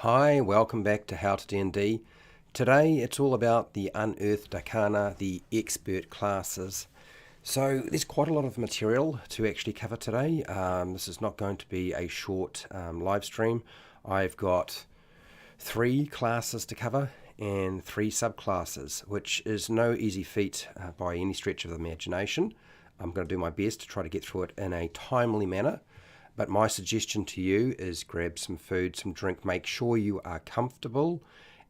Hi, welcome back to HowtoDandD. Today it's all about the Unearthed Arcana, the expert classes. So there's quite a lot of material to actually cover today. This is not going to be a short live stream. I've got 3 classes to cover and 3 subclasses, which is no easy feat by any stretch of the imagination. I'm going to do my best to try to get through it in a timely manner. But my suggestion to you is grab some food, some drink, make sure you are comfortable,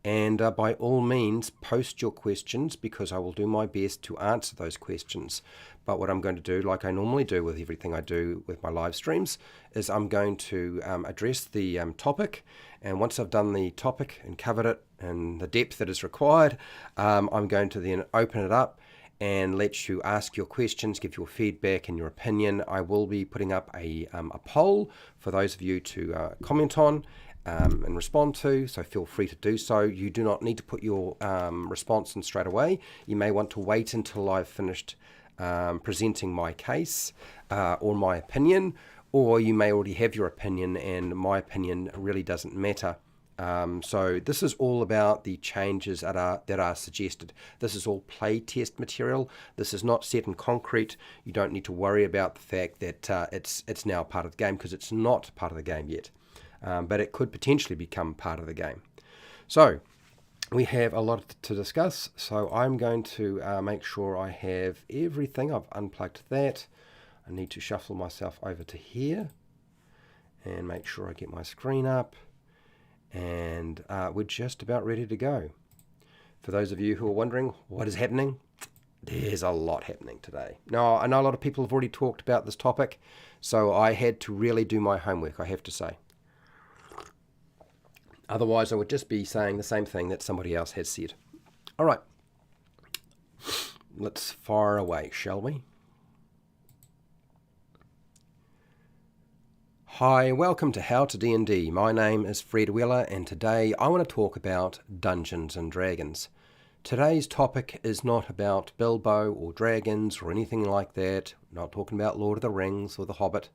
and by all means post your questions because I will do my best to answer those questions. But what I'm going to do, like I normally do with everything I do with my live streams, is I'm going to address the topic, and once I've done the topic and covered it in the depth that is required, I'm going to then open it up and let you ask your questions, give your feedback and your opinion. I will be putting up a poll for those of you to comment on and respond to, so feel free to do so. You do not need to put your response in straight away. You may want to wait until I've finished presenting my case or my opinion, or you may already have your opinion and my opinion really doesn't matter. So this is all about the changes that are suggested. This is all play test material. This is not set in concrete. You don't need to worry about the fact that it's now part of the game, because it's not part of the game yet. But it could potentially become part of the game. So we have a lot to discuss. So I'm going to make sure I have everything. I've unplugged that. I need to shuffle myself over to here and make sure I get my screen up. And we're just about ready to go. For those of you who are wondering what is happening, there's a lot happening today. Now, I know a lot of people have already talked about this topic, so I had to really do my homework, I have to say. Otherwise, I would just be saying the same thing that somebody else has said. All right, let's fire away, shall we? Hi, welcome to HowtoDandD. My name is Fred Weller, and today I want to talk about Dungeons and Dragons. Today's topic is not about Bilbo or dragons or anything like that. We're not talking about Lord of the Rings or The Hobbit.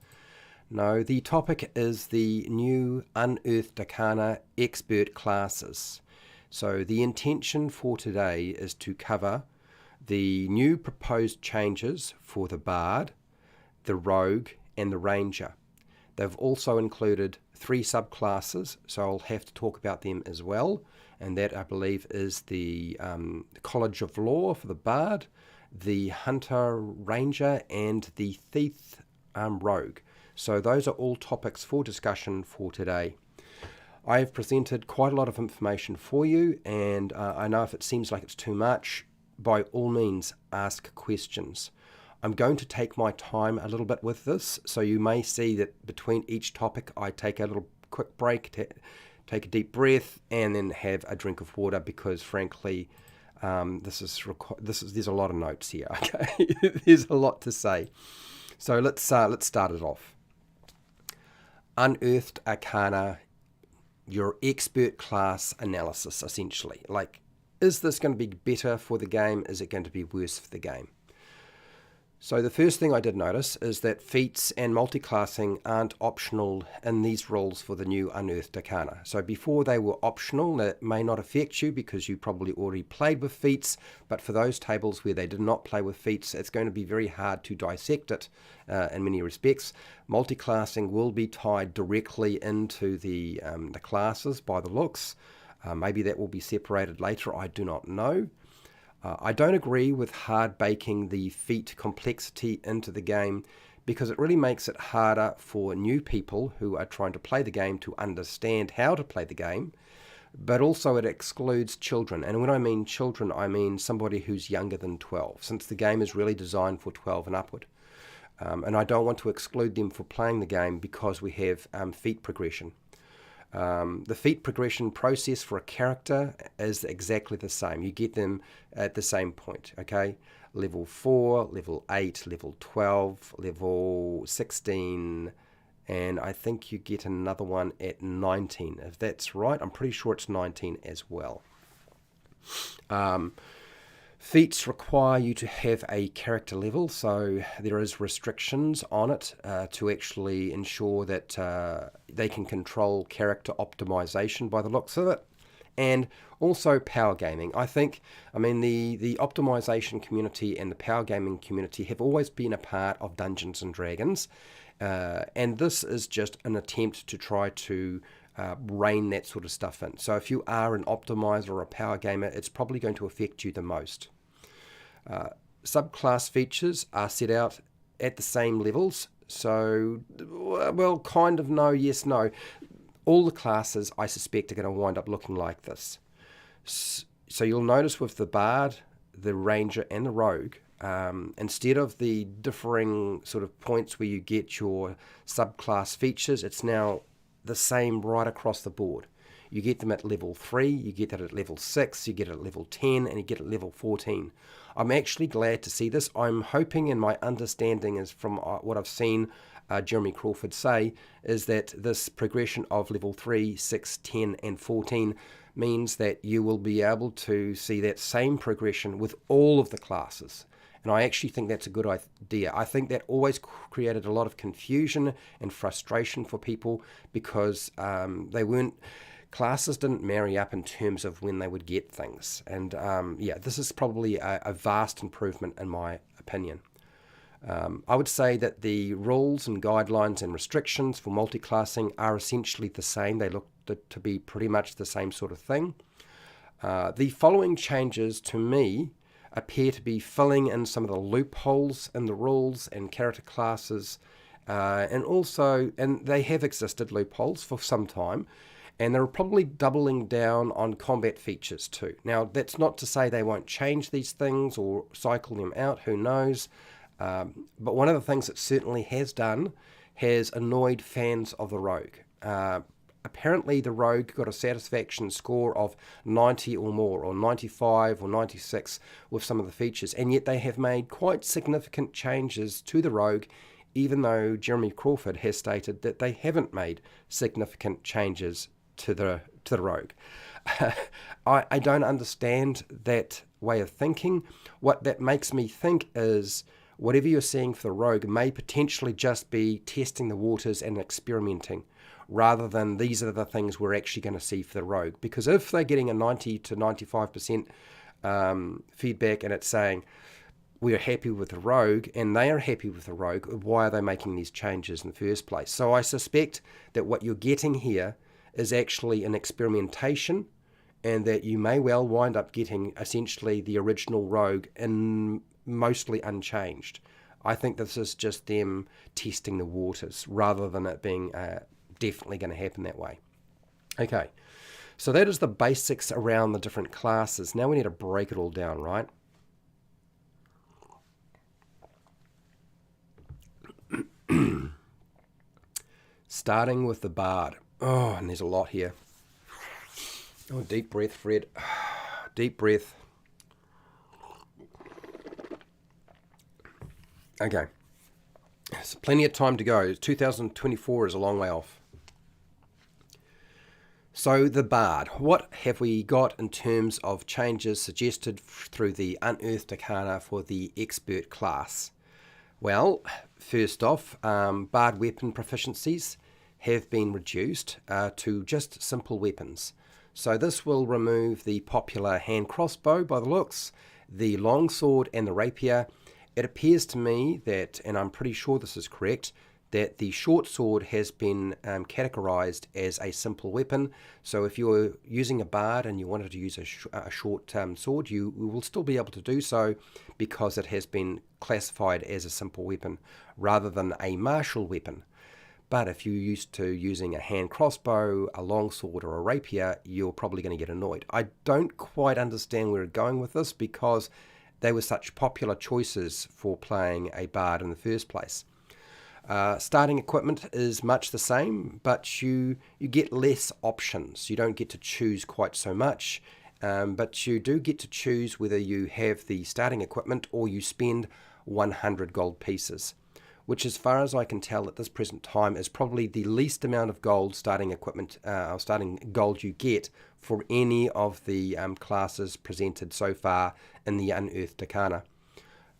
No, the topic is the new Unearthed Arcana expert classes. So the intention for today is to cover the new proposed changes for the Bard, the Rogue, and the Ranger. They've also included 3 subclasses, so I'll have to talk about them as well. And that, I believe, is the College of Law for the Bard, the Hunter Ranger, and the Thief Rogue. So those are all topics for discussion for today. I have presented quite a lot of information for you, and I know if it seems like it's too much, by all means, ask questions. I'm going to take my time a little bit with this, so you may see that between each topic I take a little quick break, take a deep breath, and then have a drink of water, because frankly, there's a lot of notes here. Okay, there's a lot to say. So let's start it off. Unearthed Arcana, your expert class analysis, essentially. Like, is this going to be better for the game? Is it going to be worse for the game? So the first thing I did notice is that feats and multiclassing aren't optional in these rules for the new Unearthed Arcana. So before they were optional, that may not affect you because you probably already played with feats, but for those tables where they did not play with feats, it's going to be very hard to dissect it in many respects. Multiclassing will be tied directly into the classes by the looks. Maybe that will be separated later, I do not know. I don't agree with hard baking the feat complexity into the game, because it really makes it harder for new people who are trying to play the game to understand how to play the game, but also it excludes children. And when I mean children, I mean somebody who's younger than 12, since the game is really designed for 12 and upward. And I don't want to exclude them for playing the game because we have feat progression. The feat progression process for a character is exactly the same. You get them at the same point, okay? Level 4, level 8, level 12, level 16, and I think you get another one at 19. If that's right, I'm pretty sure it's 19 as well. Feats require you to have a character level, so there is restrictions on it to actually ensure that they can control character optimization by the looks of it. And also power gaming. I mean, the optimization community and the power gaming community have always been a part of Dungeons and Dragons, and this is just an attempt to try to rein that sort of stuff in. So if you are an optimizer or a power gamer, it's probably going to affect you the most. Subclass features are set out at the same levels. So, well, kind of no, yes, no. All the classes, I suspect, are going to wind up looking like this. So you'll notice with the Bard, the Ranger, and the Rogue, instead of the differing sort of points where you get your subclass features, it's now the same right across the board. You get them at level 3, you get it at level 6, you get it at level 10, and you get it at level 14. I'm actually glad to see this. I'm hoping, and my understanding is from what I've seen Jeremy Crawford say, is that this progression of level 3, 6, 10, and 14 means that you will be able to see that same progression with all of the classes. And I actually think that's a good idea. I think that always created a lot of confusion and frustration for people because classes didn't marry up in terms of when they would get things. And yeah, this is probably a vast improvement in my opinion. I would say that the rules and guidelines and restrictions for multiclassing are essentially the same. They look to be pretty much the same sort of thing. The following changes to me appear to be filling in some of the loopholes in the rules and character classes, and they have existed loopholes for some time, and they're probably doubling down on combat features too. Now, that's not to say they won't change these things or cycle them out, who knows, but one of the things it certainly has done has annoyed fans of the Rogue. Apparently the Rogue got a satisfaction score of 90 or more, or 95 or 96 with some of the features, and yet they have made quite significant changes to the Rogue, even though Jeremy Crawford has stated that they haven't made significant changes to the Rogue. I don't understand that way of thinking. What that makes me think is whatever you're seeing for the Rogue may potentially just be testing the waters and experimenting, rather than these are the things we're actually going to see for the Rogue. Because if they're getting a 90 to 95% feedback and it's saying we're happy with the Rogue and they are happy with the Rogue, why are they making these changes in the first place? So I suspect that what you're getting here is actually an experimentation, and that you may well wind up getting essentially the original Rogue in mostly unchanged. I think this is just them testing the waters rather than it being definitely going to happen that way. Okay, so that is the basics around the different classes. Now we need to break it all down, right? Starting with the Bard. Oh, and there's a lot here. Oh, deep breath, Fred. Deep breath. Okay. There's plenty of time to go. 2024 is a long way off. So the Bard. What have we got in terms of changes suggested through the Unearthed Arcana for the Expert class? Well, first off, Bard weapon proficiencies have been reduced to just simple weapons. So this will remove the popular hand crossbow by the looks, the longsword and the rapier. It appears to me that, and I'm pretty sure this is correct, that the short sword has been categorized as a simple weapon. So if you're using a Bard and you wanted to use a short sword, you will still be able to do so because it has been classified as a simple weapon rather than a martial weapon. But if you're used to using a hand crossbow, a longsword, or a rapier, you're probably going to get annoyed. I don't quite understand where we're going with this because they were such popular choices for playing a Bard in the first place. Starting equipment is much the same, but you get less options. You don't get to choose quite so much, but you do get to choose whether you have the starting equipment or you spend 100 gold pieces. which as far as I can tell at this present time is probably the least amount of gold starting equipment, or starting gold you get for any of the classes presented so far in the Unearthed Arcana.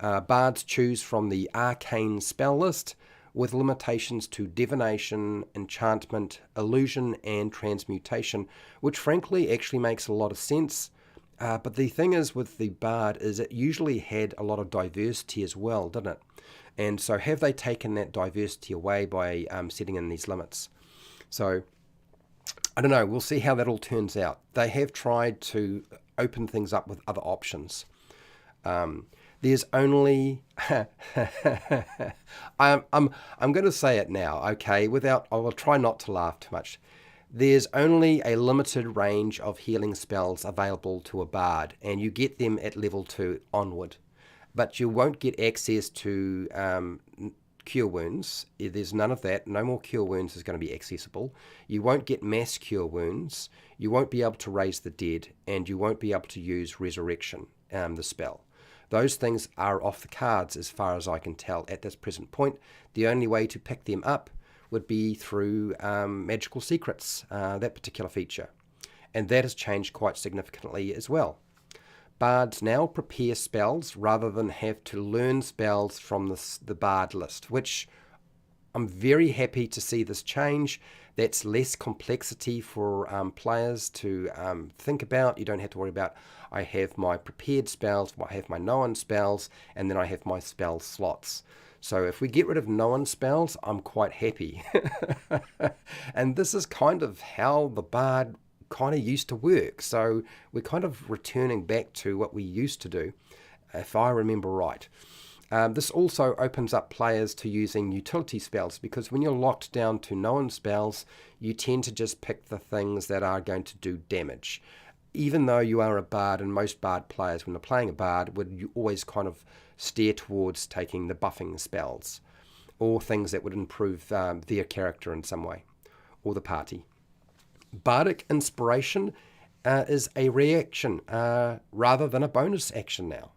Bards choose from the arcane spell list with limitations to divination, enchantment, illusion, and transmutation, which frankly actually makes a lot of sense. But the thing is with the Bard is it usually had a lot of diversity as well, didn't it? And so have they taken that diversity away by setting in these limits? So I don't know. We'll see how that all turns out. They have tried to open things up with other options. There's only I'm going to say it now, okay? I will try not to laugh too much. There's only a limited range of healing spells available to a bard, and you get them at level 2 onward. But you won't get access to cure wounds. There's none of that. No more cure wounds is going to be accessible. You won't get mass cure wounds. You won't be able to raise the dead, and you won't be able to use resurrection, the spell. Those things are off the cards as far as I can tell at this present point. The only way to pick them up would be through magical secrets, that particular feature. And that has changed quite significantly as well. Bards now prepare spells rather than have to learn spells from the Bard list, which I'm very happy to see this change. That's less complexity for players to think about. You don't have to worry about, I have my prepared spells, I have my known spells, and then I have my spell slots. So if we get rid of known spells, I'm quite happy. And this is kind of how the Bard kind of used to work. So we're kind of returning back to what we used to do, if I remember right. This also opens up players to using utility spells, because when you're locked down to known spells, you tend to just pick the things that are going to do damage. Even though you are a bard, and most bard players, when they're playing a bard, would always kind of steer towards taking the buffing spells, or things that would improve their character in some way, or the party. Bardic Inspiration is a reaction rather than a bonus action now.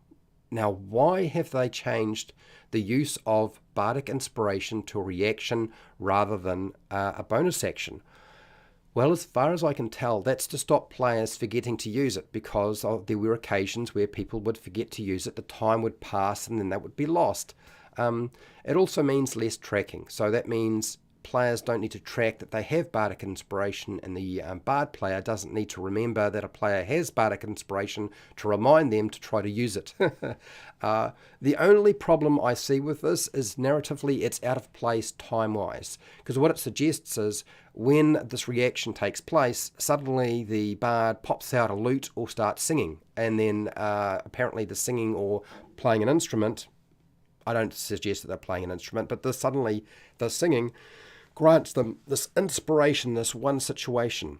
Now, why have they changed the use of Bardic Inspiration to a reaction rather than a bonus action? Well, as far as I can tell, that's to stop players forgetting to use it, because there were occasions where people would forget to use it, the time would pass, and then that would be lost. It also means less tracking, so that means players don't need to track that they have Bardic Inspiration, and the Bard player doesn't need to remember that a player has Bardic Inspiration to remind them to try to use it. The only problem I see with this is narratively it's out of place time-wise, because what it suggests is when this reaction takes place, suddenly the Bard pops out a lute or starts singing, and then apparently the singing or playing an instrument, I don't suggest that they're playing an instrument, but suddenly the singing grants them this inspiration, this one situation.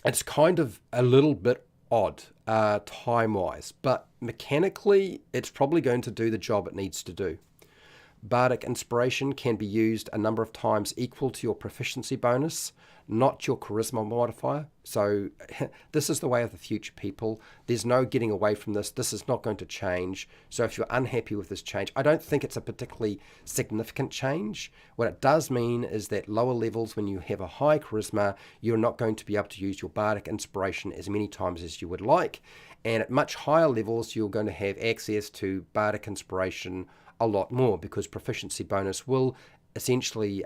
It's kind of a little bit odd time-wise, but mechanically it's probably going to do the job it needs to do. Bardic Inspiration can be used a number of times equal to your proficiency bonus, not your charisma modifier. So this is the way of the future, people. There's no getting away from this. This is not going to change. So if you're unhappy with this change, I don't think it's a particularly significant change. What it does mean is that lower levels, when you have a high charisma, you're not going to be able to use your Bardic Inspiration as many times as you would like. And at much higher levels, you're going to have access to Bardic Inspiration a lot more, because proficiency bonus will essentially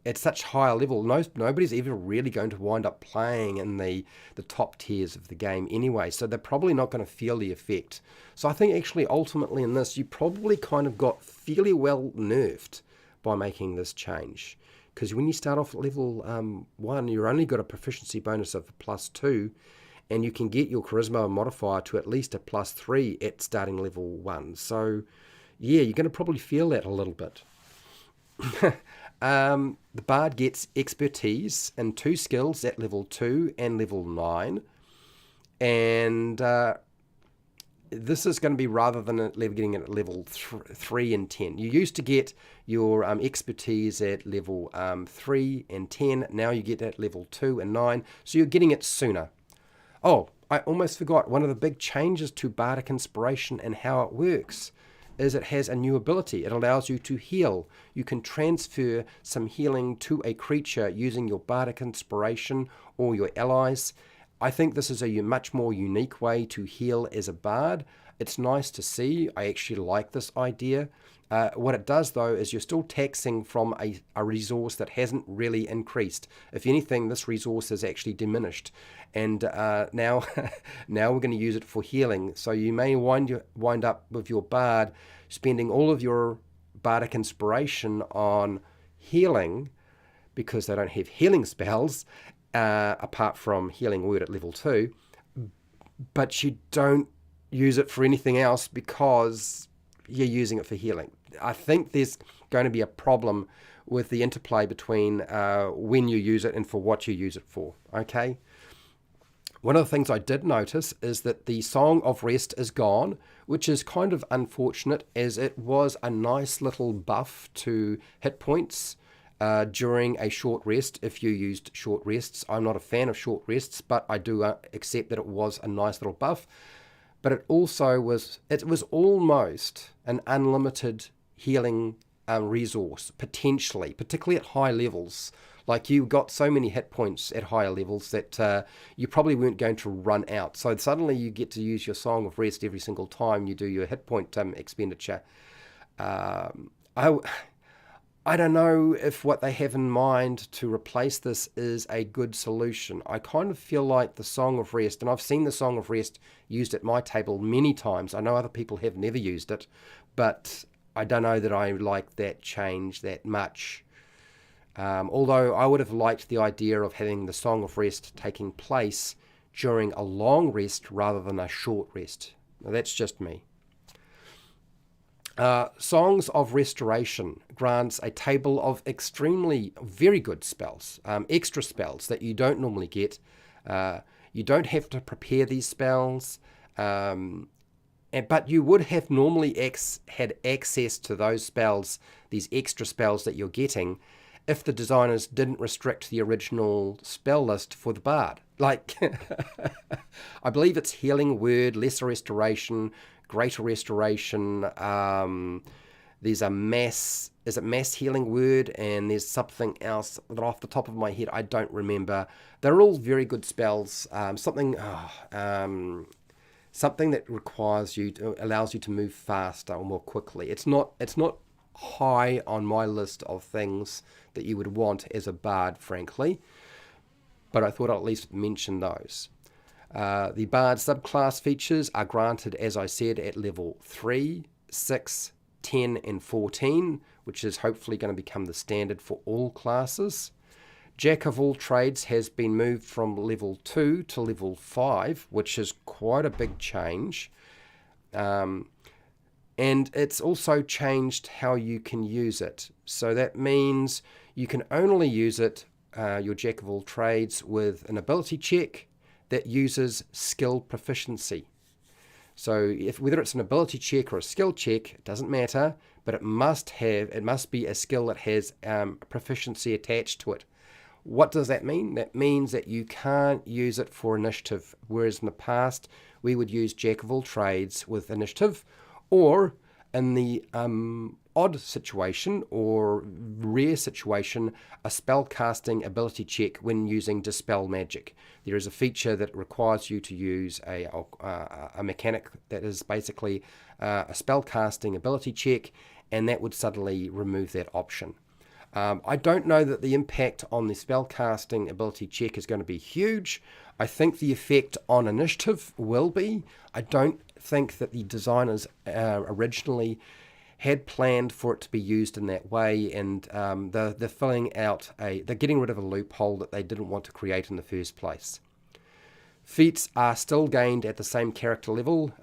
at such higher level, nobody's ever really going to wind up playing in the top tiers of the game anyway, so they're probably not going to feel the effect. So I think actually ultimately in this, you probably kind of got fairly well nerfed by making this change, because when you start off at level 1, you've only got a proficiency bonus of +2, and you can get your charisma modifier to at least a +3 at starting level 1. So yeah, you're going to probably feel that a little bit. The Bard gets expertise in 2 skills at level 2 and level 9. And this is going to be rather than getting it at level 3 and 10. You used to get your expertise at level 3 and 10. Now you get it at level 2 and 9. So you're getting it sooner. Oh, I almost forgot. One of the big changes to Bardic Inspiration and how it works is it has a new ability. It allows you to heal. You can transfer some healing to a creature using your bardic inspiration or your allies. I think this is a much more unique way to heal as a bard. It's nice to see. I actually like this idea. What it does, though, is you're still taxing from a resource that hasn't really increased. If anything, this resource has actually diminished. And now we're going to use it for healing. So you may wind up with your bard spending all of your bardic inspiration on healing because they don't have healing spells, apart from Healing Word at level 2. But you don't use it for anything else because you're using it for healing. I think there's going to be a problem with the interplay between when you use it and for what you use it for, okay? One of the things I did notice is that the Song of Rest is gone, which is kind of unfortunate, as it was a nice little buff to hit points during a short rest if you used short rests. I'm not a fan of short rests, but I do accept that it was a nice little buff. But it also was almost an unlimited healing resource, potentially, particularly at high levels. Like, you got so many hit points at higher levels that you probably weren't going to run out. So suddenly you get to use your Song of Rest every single time you do your hit point expenditure. I don't know if what they have in mind to replace this is a good solution. I kind of feel like the Song of Rest, and I've seen the Song of Rest used at my table many times. I know other people have never used it, but I don't know that I like that change that much. Although I would have liked the idea of having the Song of Rest taking place during a long rest rather than a short rest. Now, that's just me. Songs of Restoration grants a table of very good spells, extra spells that you don't normally get. You don't have to prepare these spells, but you would have normally had access to those spells, these extra spells that you're getting, if the designers didn't restrict the original spell list for the bard. Like, I believe it's Healing Word, Lesser Restoration, Greater Restoration. There's a mass Healing Word, and there's something else that off the top of my head I don't remember. They're all very good spells. Something that allows you to move faster or more quickly. It's not high on my list of things that you would want as a bard, frankly, but I thought I'd at least mention those. The Bard subclass features are granted, as I said, at level 3, 6, 10, and 14, which is hopefully going to become the standard for all classes. Jack of all trades has been moved from level 2 to level 5, which is quite a big change. And it's also changed how you can use it. So that means you can only use it, your Jack of all trades, with an ability check that uses skill proficiency. So whether it's an ability check or a skill check, it doesn't matter, but it must be a skill that has proficiency attached to it. What does that mean? That means that you can't use it for initiative, whereas in the past we would use Jack of all trades with initiative, or in the odd situation or rare situation, a spell casting ability check when using Dispel Magic. There is a feature that requires you to use a mechanic that is basically a spell casting ability check, and that would suddenly remove that option. I don't know that the impact on the spell casting ability check is going to be huge. I think the effect on initiative will be. I don't think that the designers originally had planned for it to be used in that way, and they're getting rid of a loophole that they didn't want to create in the first place. Feats are still gained at the same character level,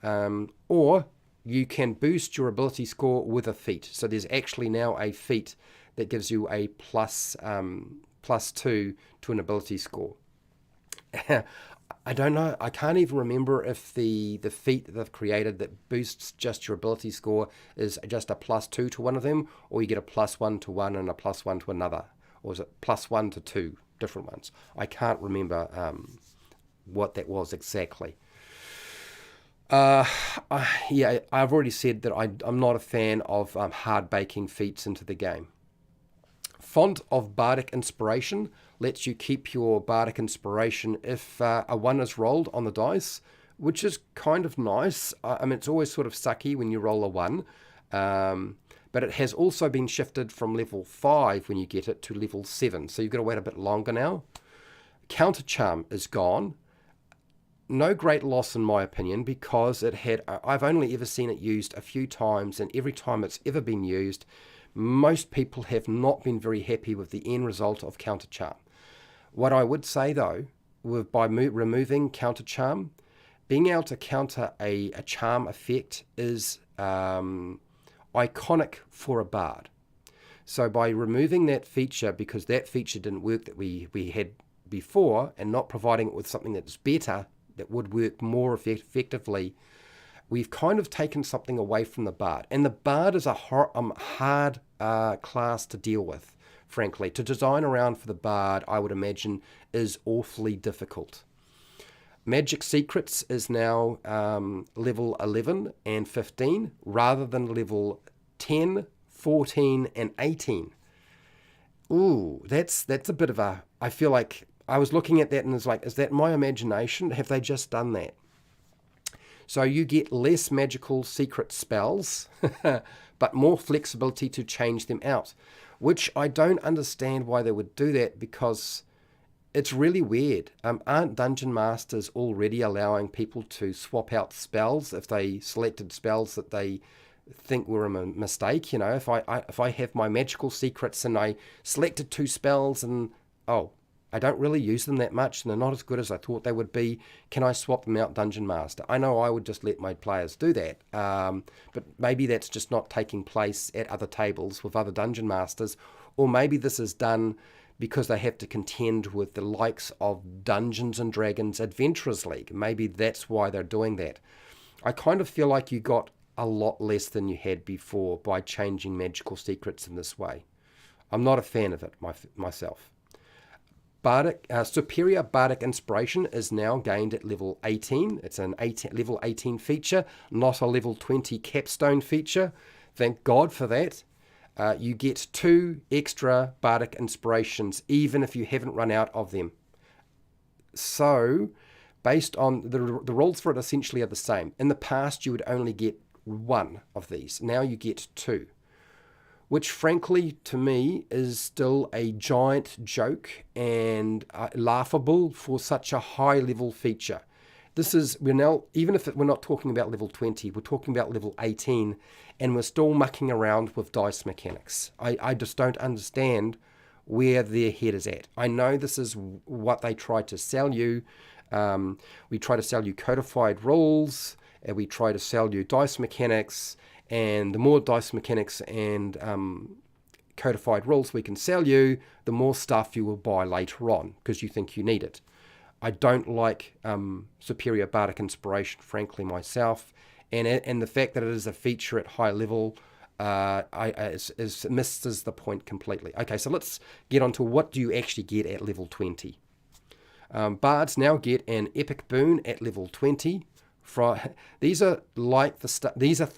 or you can boost your ability score with a feat. So there's actually now a feat that gives you a plus 2 to an ability score. I don't know. I can't even remember if the feat that they've created that boosts just your ability score is just a +2 to one of them, or you get a +1 to one and a +1 to another, or is it +1 to 2 different ones? I can't remember what that was exactly. Uh, yeah, I've already said that I'm not a fan of hard baking feats into the game. Font of Bardic Inspiration lets you keep your Bardic Inspiration if a 1 is rolled on the dice, which is kind of nice. I mean, it's always sort of sucky when you roll a 1, but it has also been shifted from level 5 when you get it to level 7, so you've got to wait a bit longer now. Counter Charm is gone. No great loss in my opinion, because I've only ever seen it used a few times, and every time it's ever been used, most people have not been very happy with the end result of Counter Charm. What I would say though, by removing Counter Charm, being able to counter a charm effect is iconic for a bard. So by removing that feature, because that feature didn't work that we had before, and not providing it with something that's better, that would work more effectively, we've kind of taken something away from the bard. And the bard is a hard class to deal with, frankly. To design around for the bard, I would imagine, is awfully difficult. Magic Secrets is now level 11 and 15 rather than level 10, 14 and 18. Ooh, that's a bit of a... I feel like I was looking at that and it's like, is that my imagination? Have they just done that? So you get less magical secret spells, but more flexibility to change them out, which I don't understand why they would do that, because it's really weird. Aren't dungeon masters already allowing people to swap out spells if they selected spells that they think were a mistake? You know, if I have my magical secrets and I selected 2 spells and I don't really use them that much and they're not as good as I thought they would be, can I swap them out, Dungeon Master? I know I would just let my players do that, but maybe that's just not taking place at other tables with other Dungeon Masters, or maybe this is done because they have to contend with the likes of Dungeons and Dragons Adventurers League. Maybe that's why they're doing that. I kind of feel like you got a lot less than you had before by changing magical secrets in this way. I'm not a fan of it myself. Superior Bardic Inspiration is now gained at level 18. It's an level 18 feature, not a level 20 capstone feature. Thank God for that. You get 2 extra Bardic Inspirations, even if you haven't run out of them. So, based on the rules for it essentially are the same. In the past, you would only get 1 of these. Now you get 2. Which frankly to me is still a giant joke and laughable for such a high level feature. We're now, even if we're not talking about level 20, we're talking about level 18, and we're still mucking around with dice mechanics. I just don't understand where their head is at. I know this is what they try to sell you. We try to sell you codified rules, and we try to sell you dice mechanics. And the more dice mechanics and codified rules we can sell you, the more stuff you will buy later on because you think you need it. I don't like Superior Bardic Inspiration, frankly, myself. And the fact that it is a feature at high level misses the point completely. Okay, so let's get on to what do you actually get at level 20. Bards now get an epic boon at level 20. These are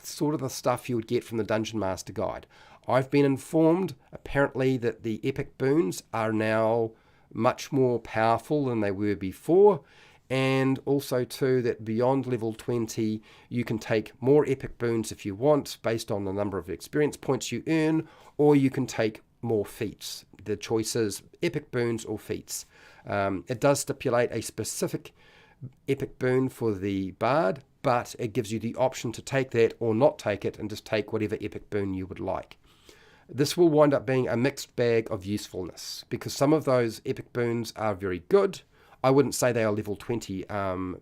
sort of the stuff you would get from the Dungeon Master Guide. I've been informed apparently that the epic boons are now much more powerful than they were before, and also too that beyond level 20 you can take more epic boons if you want based on the number of experience points you earn, or you can take more feats. The choice is epic boons or feats. It does stipulate a specific epic boon for the bard, but it gives you the option to take that or not take it and just take whatever epic boon you would like. This will wind up being a mixed bag of usefulness because some of those epic boons are very good. I wouldn't say they are level 20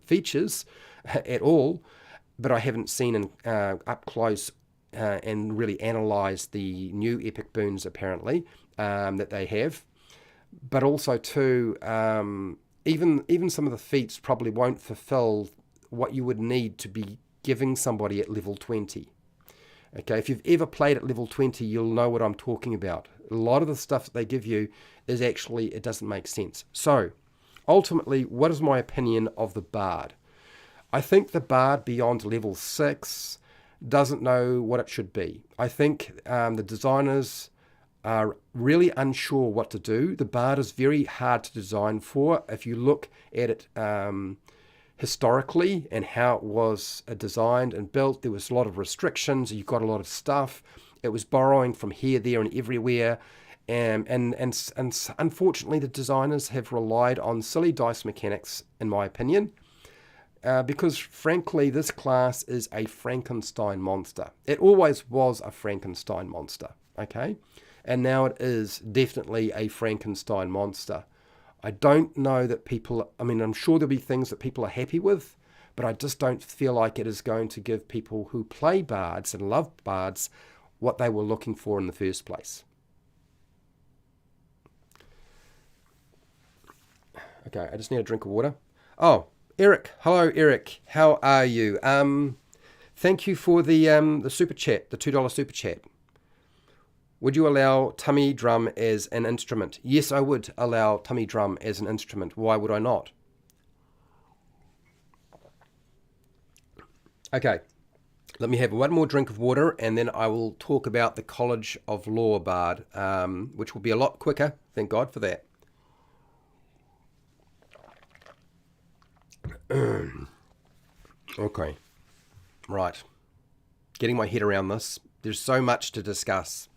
features at all, but I haven't seen up close and really analysed the new epic boons apparently that they have. But also too, even some of the feats probably won't fulfill what you would need to be giving somebody at level 20. Okay, if you've ever played at level 20, you'll know what I'm talking about. A lot of the stuff that they give you is actually, it doesn't make sense. So, ultimately, what is my opinion of the bard? I think the bard beyond level 6 doesn't know what it should be. I think the designers are really unsure what to do. The bard is very hard to design for. If you look at it historically and how it was designed and built, there was a lot of restrictions. You got a lot of stuff. It was borrowing from here, there, and everywhere. And unfortunately, the designers have relied on silly dice mechanics, in my opinion, because frankly, this class is a Frankenstein monster. It always was a Frankenstein monster, okay? And now it is definitely a Frankenstein monster. I don't know that people, I mean, I'm sure there'll be things that people are happy with, but I just don't feel like it is going to give people who play bards and love bards what they were looking for in the first place. Okay, I just need a drink of water. Oh, Eric. Hello, Eric. How are you? Thank you for the super chat, the $2 super chat. Would you allow tummy drum as an instrument? Yes, I would allow tummy drum as an instrument. Why would I not? Okay, let me have one more drink of water and then I will talk about the College of Law bard, which will be a lot quicker. Thank God for that. Okay, right. Getting my head around this. There's so much to discuss.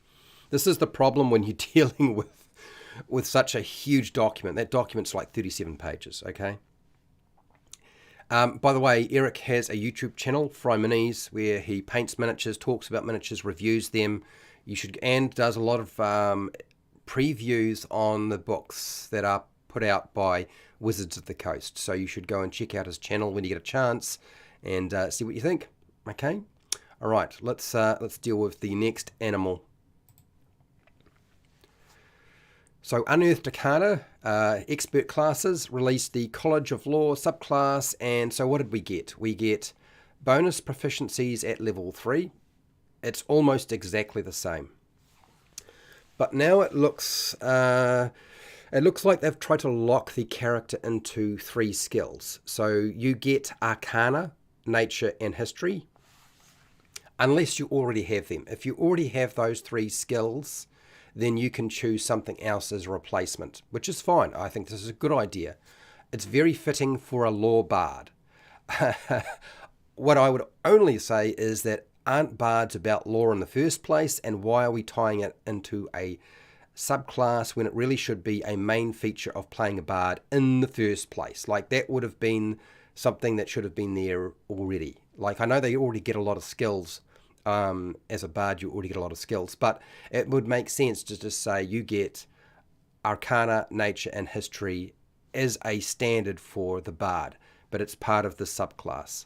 This is the problem when you're dealing with such a huge document. That document's like 37 pages, okay? By the way, Eric has a YouTube channel, Fry Minis, where he paints miniatures, talks about miniatures, reviews them. You should, and does a lot of previews on the books that are put out by Wizards of the Coast. So you should go and check out his channel when you get a chance and see what you think. Okay? All right, let's deal with the next animal. So Unearthed Arcana, expert classes, released the College of Law subclass, and so what did we get? We get bonus proficiencies at level 3. It's almost exactly the same. But now it looks like they've tried to lock the character into 3 skills. So you get Arcana, Nature, and History, unless you already have them. If you already have those 3 skills, then you can choose something else as a replacement, which is fine. I think this is a good idea. It's very fitting for a law bard. What I would only say is that aren't bards about law in the first place, and why are we tying it into a subclass when it really should be a main feature of playing a bard in the first place? Like, that would have been something that should have been there already. Like, I know they already get a lot of skills. As a bard, you already get a lot of skills, but it would make sense to just say you get Arcana, Nature, and History as a standard for the bard, but it's part of the subclass.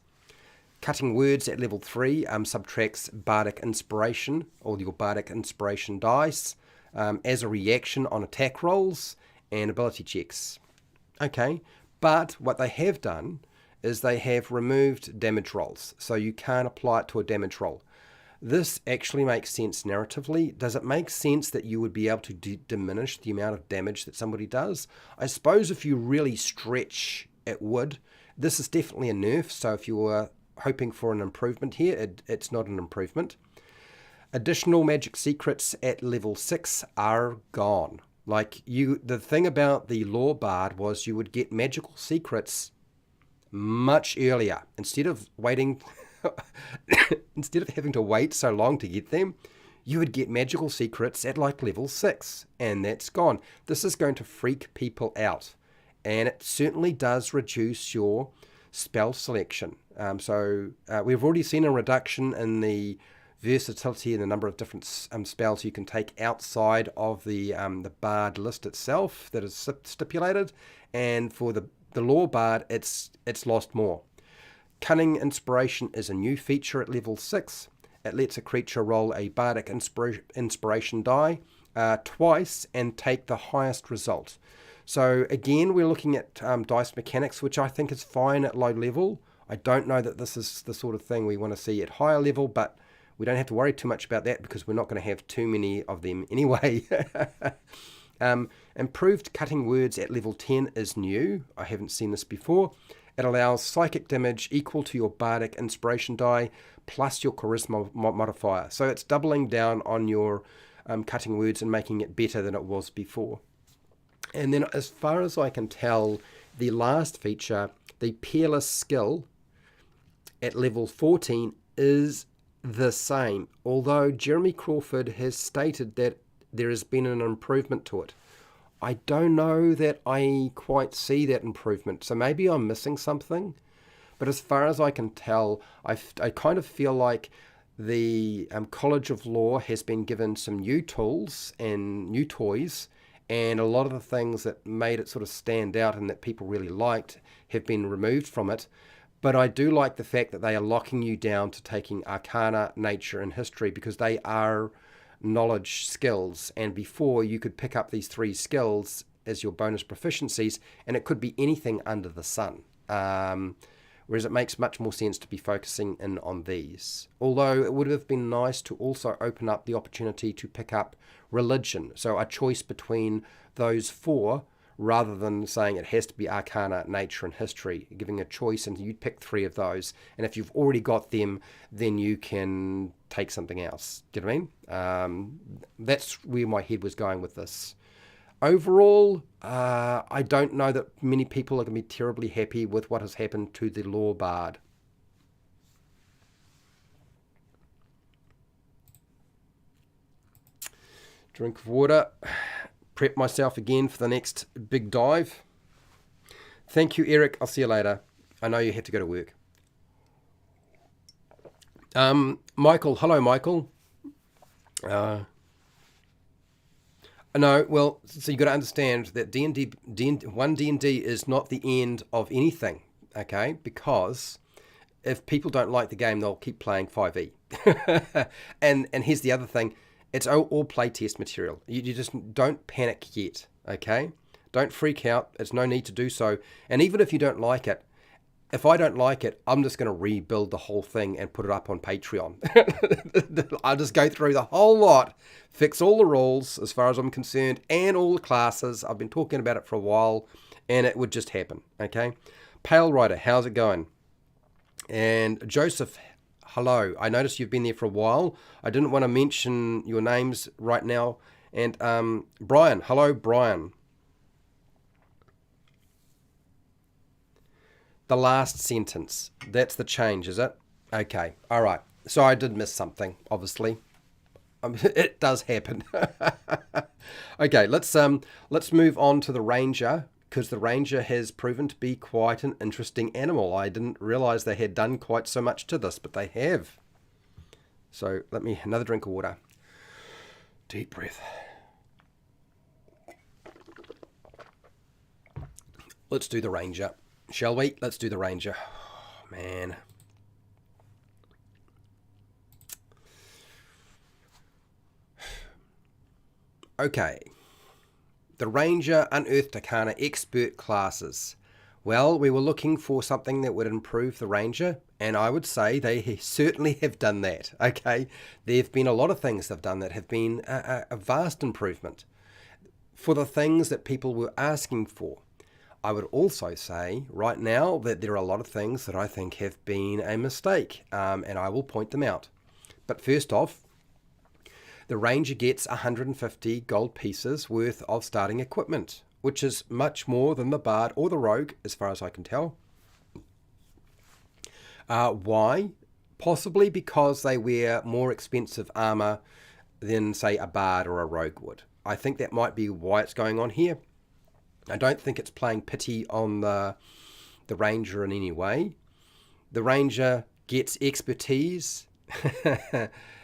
Cutting Words at level 3 subtracts Bardic Inspiration, or your Bardic Inspiration dice, as a reaction on attack rolls and ability checks. Okay, but what they have done is they have removed damage rolls, so you can't apply it to a damage roll. This actually makes sense narratively. Does it make sense that you would be able to diminish the amount of damage that somebody does? I suppose if you really stretch, it would. This is definitely a nerf, so if you were hoping for an improvement here, it's not an improvement. Additional magic secrets at level 6 are gone. Like, the thing about the Law Bard was you would get magical secrets much earlier. Instead of waiting... Instead of having to wait so long to get them, you would get magical secrets at like level 6, and that's gone. This is going to freak people out, and it certainly does reduce your spell selection. We've already seen a reduction in the versatility and the number of different spells you can take outside of the bard list itself that is stipulated, and for the Law Bard, it's lost more. Cunning Inspiration is a new feature at level 6. It lets a creature roll a Bardic Inspiration die twice and take the highest result. So again, we're looking at dice mechanics, which I think is fine at low level. I don't know that this is the sort of thing we want to see at higher level, but we don't have to worry too much about that because we're not going to have too many of them anyway. Improved Cutting Words at level 10 is new. I haven't seen this before. It allows psychic damage equal to your bardic inspiration die plus your charisma modifier. So it's doubling down on your cutting words and making it better than it was before. And then as far as I can tell, the last feature, the Peerless skill at level 14 is the same, although Jeremy Crawford has stated that there has been an improvement to it. I don't know that I quite see that improvement, so maybe I'm missing something. But as far as I can tell, I kind of feel like the College of Law has been given some new tools and new toys, and a lot of the things that made it sort of stand out and that people really liked have been removed from it. But I do like the fact that they are locking you down to taking Arcana, Nature, and History, because they are knowledge skills. And before, you could pick up these 3 skills as your bonus proficiencies, and it could be anything under the sun. Whereas it makes much more sense to be focusing in on these. Although it would have been nice to also open up the opportunity to pick up religion. So a choice between those 4, rather than saying it has to be Arcana, Nature, and History, giving a choice and you pick 3 of those. And if you've already got them, then you can take something else. Do you know what I mean? That's where my head was going with this. Overall, I don't know that many people are going to be terribly happy with what has happened to the Law Bard. Drink of water. Prep myself again for the next big dive. Thank you, Eric. I'll see you later. I know you have to go to work. Michael. Hello, Michael. No, well, so you got to understand that D&D, 1D&D is not the end of anything, okay? Because if people don't like the game, they'll keep playing 5e. and here's the other thing. It's all playtest material. You just don't panic yet, okay? Don't freak out. There's no need to do so. And even if you don't like it, if I don't like it, I'm just going to rebuild the whole thing and put it up on Patreon. I'll just go through the whole lot, fix all the rules as far as I'm concerned, and all the classes. I've been talking about it for a while, and it would just happen, okay? Pale Rider, how's it going? And Joseph, hello. I noticed you've been there for a while. I didn't want to mention your names right now. And Brian, hello, Brian. The last sentence. That's the change, is it? Okay. All right. So I did miss something, obviously. It does happen. Okay, let's move on to the Ranger, because the Ranger has proven to be quite an interesting animal. I didn't realize they had done quite so much to this, but they have. So let me, another drink of water. Deep breath. Let's do the Ranger. Shall we? Let's do the Ranger. Oh, man. Okay. The Ranger Unearthed Arcana Expert classes. Well, we were looking for something that would improve the Ranger, and I would say they certainly have done that. Okay. There have been a lot of things they've done that have been a vast improvement for the things that people were asking for. I would also say right now that there are a lot of things that I think have been a mistake, and I will point them out. But first off, the Ranger gets 150 gold pieces worth of starting equipment, which is much more than the Bard or the Rogue, as far as I can tell. Why? Possibly because they wear more expensive armor than, say, a Bard or a Rogue would. I think that might be why it's going on here. I don't think it's playing pity on the Ranger in any way. The Ranger gets expertise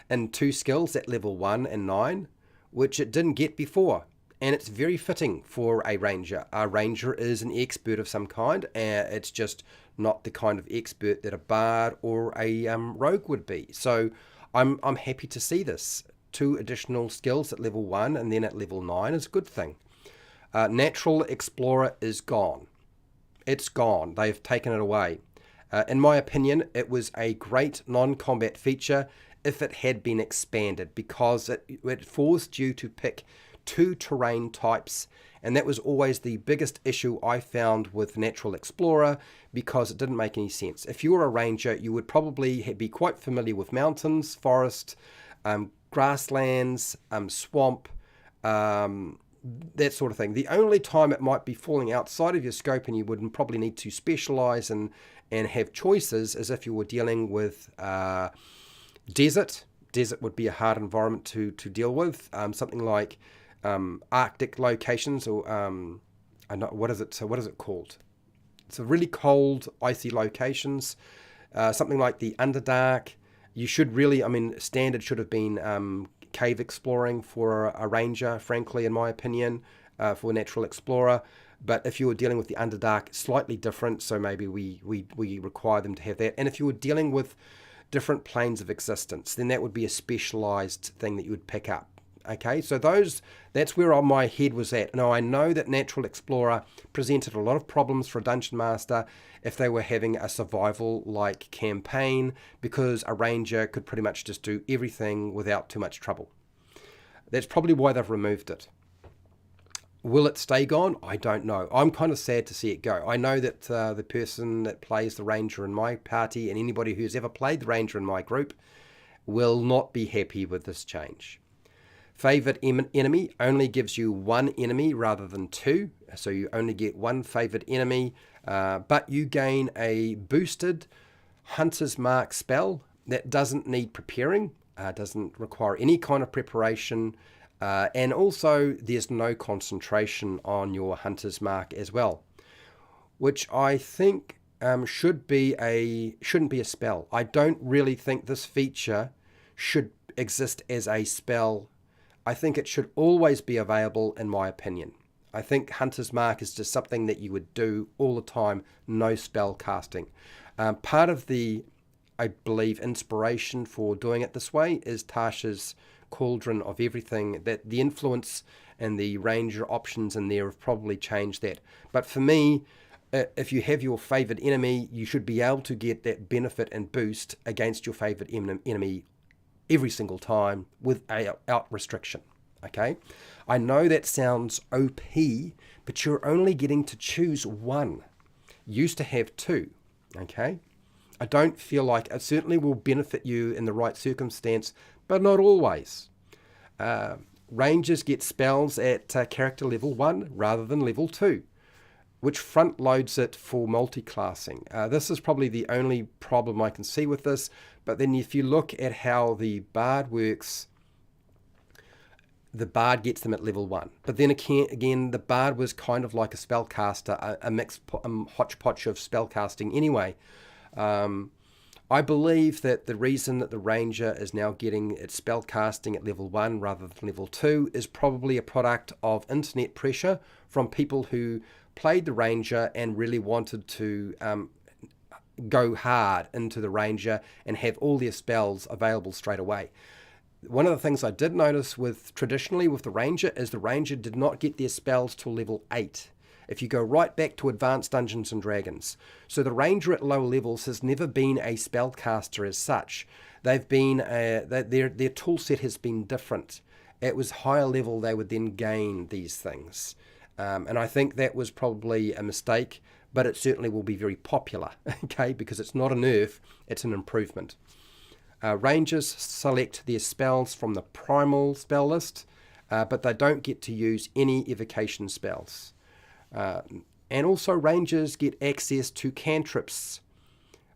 and 2 skills at level 1 and 9, which it didn't get before. And it's very fitting for a Ranger. A Ranger is an expert of some kind, and it's just not the kind of expert that a Bard or a Rogue would be. So I'm happy to see this. 2 additional skills at level 1 and then at level 9 is a good thing. Natural Explorer is gone. It's gone. They've taken it away. In my opinion, it was a great non-combat feature if it had been expanded, because it forced you to pick 2 terrain types And that was always the biggest issue I found with Natural Explorer, because it didn't make any sense. If you were a ranger, you would probably be quite familiar with mountains, forest, grasslands, swamp, that sort of thing. The only time it might be falling outside of your scope and you would probably need to specialize and have choices is if you were dealing with desert. Desert would be a hard environment to deal with. Something like Arctic locations, or what is it called? It's a really cold, icy locations. Something like the Underdark. You should really, standard should have been cave exploring for a ranger, frankly, in my opinion, for Natural Explorer. But if you were dealing with the Underdark, slightly different, so maybe we require them to have that. And if you were dealing with different planes of existence, then that would be a specialized thing that you would pick up. Okay, so that's where my head was at. Now, I know that Natural Explorer presented a lot of problems for a Dungeon Master if they were having a survival-like campaign, because a ranger could pretty much just do everything without too much trouble. That's probably why they've removed it. Will it stay gone? I don't know. I'm kind of sad to see it go. I know that the person that plays the ranger in my party, and anybody who's ever played the ranger in my group, will not be happy with this change. Favorite enemy only gives you one enemy rather than two, so you only get one favorite enemy, but you gain a boosted Hunter's Mark spell that doesn't need preparing, doesn't require any kind of preparation, and also there's no concentration on your Hunter's Mark as well, which I think shouldn't be a spell. I don't really think this feature should exist as a spell. I think it should always be available, in my opinion. I think Hunter's Mark is just something that you would do all the time, no spell casting. Part of the, I believe, inspiration for doing it this way is Tasha's Cauldron of Everything, that the influence and the ranger options in there have probably changed that. But for me, if you have your favorite enemy, you should be able to get that benefit and boost against your favorite enemy every single time without restriction. Okay, I know that sounds OP, but you're only getting to choose one. Used to have two. Okay, I don't feel like it certainly will benefit you in the right circumstance, but not always. Rangers get spells at character level 1 rather than level 2, which front loads it for multiclassing. This is probably the only problem I can see with this, but then if you look at how the Bard works, the Bard gets them at level 1. But then again, the Bard was kind of like a spellcaster, a mixed hodgepodge of spellcasting anyway. I believe that the reason that the Ranger is now getting its spellcasting at level 1 rather than level 2 is probably a product of internet pressure from people who played the Ranger and really wanted to go hard into the Ranger and have all their spells available straight away. One of the things I did notice traditionally with the Ranger is the Ranger did not get their spells till level 8. If you go right back to Advanced Dungeons and Dragons. So the Ranger at low levels has never been a spellcaster as such. They've been their tool set has been different. It was higher level they would then gain these things. And I think that was probably a mistake, but it certainly will be very popular, okay, because it's not a nerf, it's an improvement. Rangers select their spells from the primal spell list, but they don't get to use any evocation spells. And also Rangers get access to cantrips,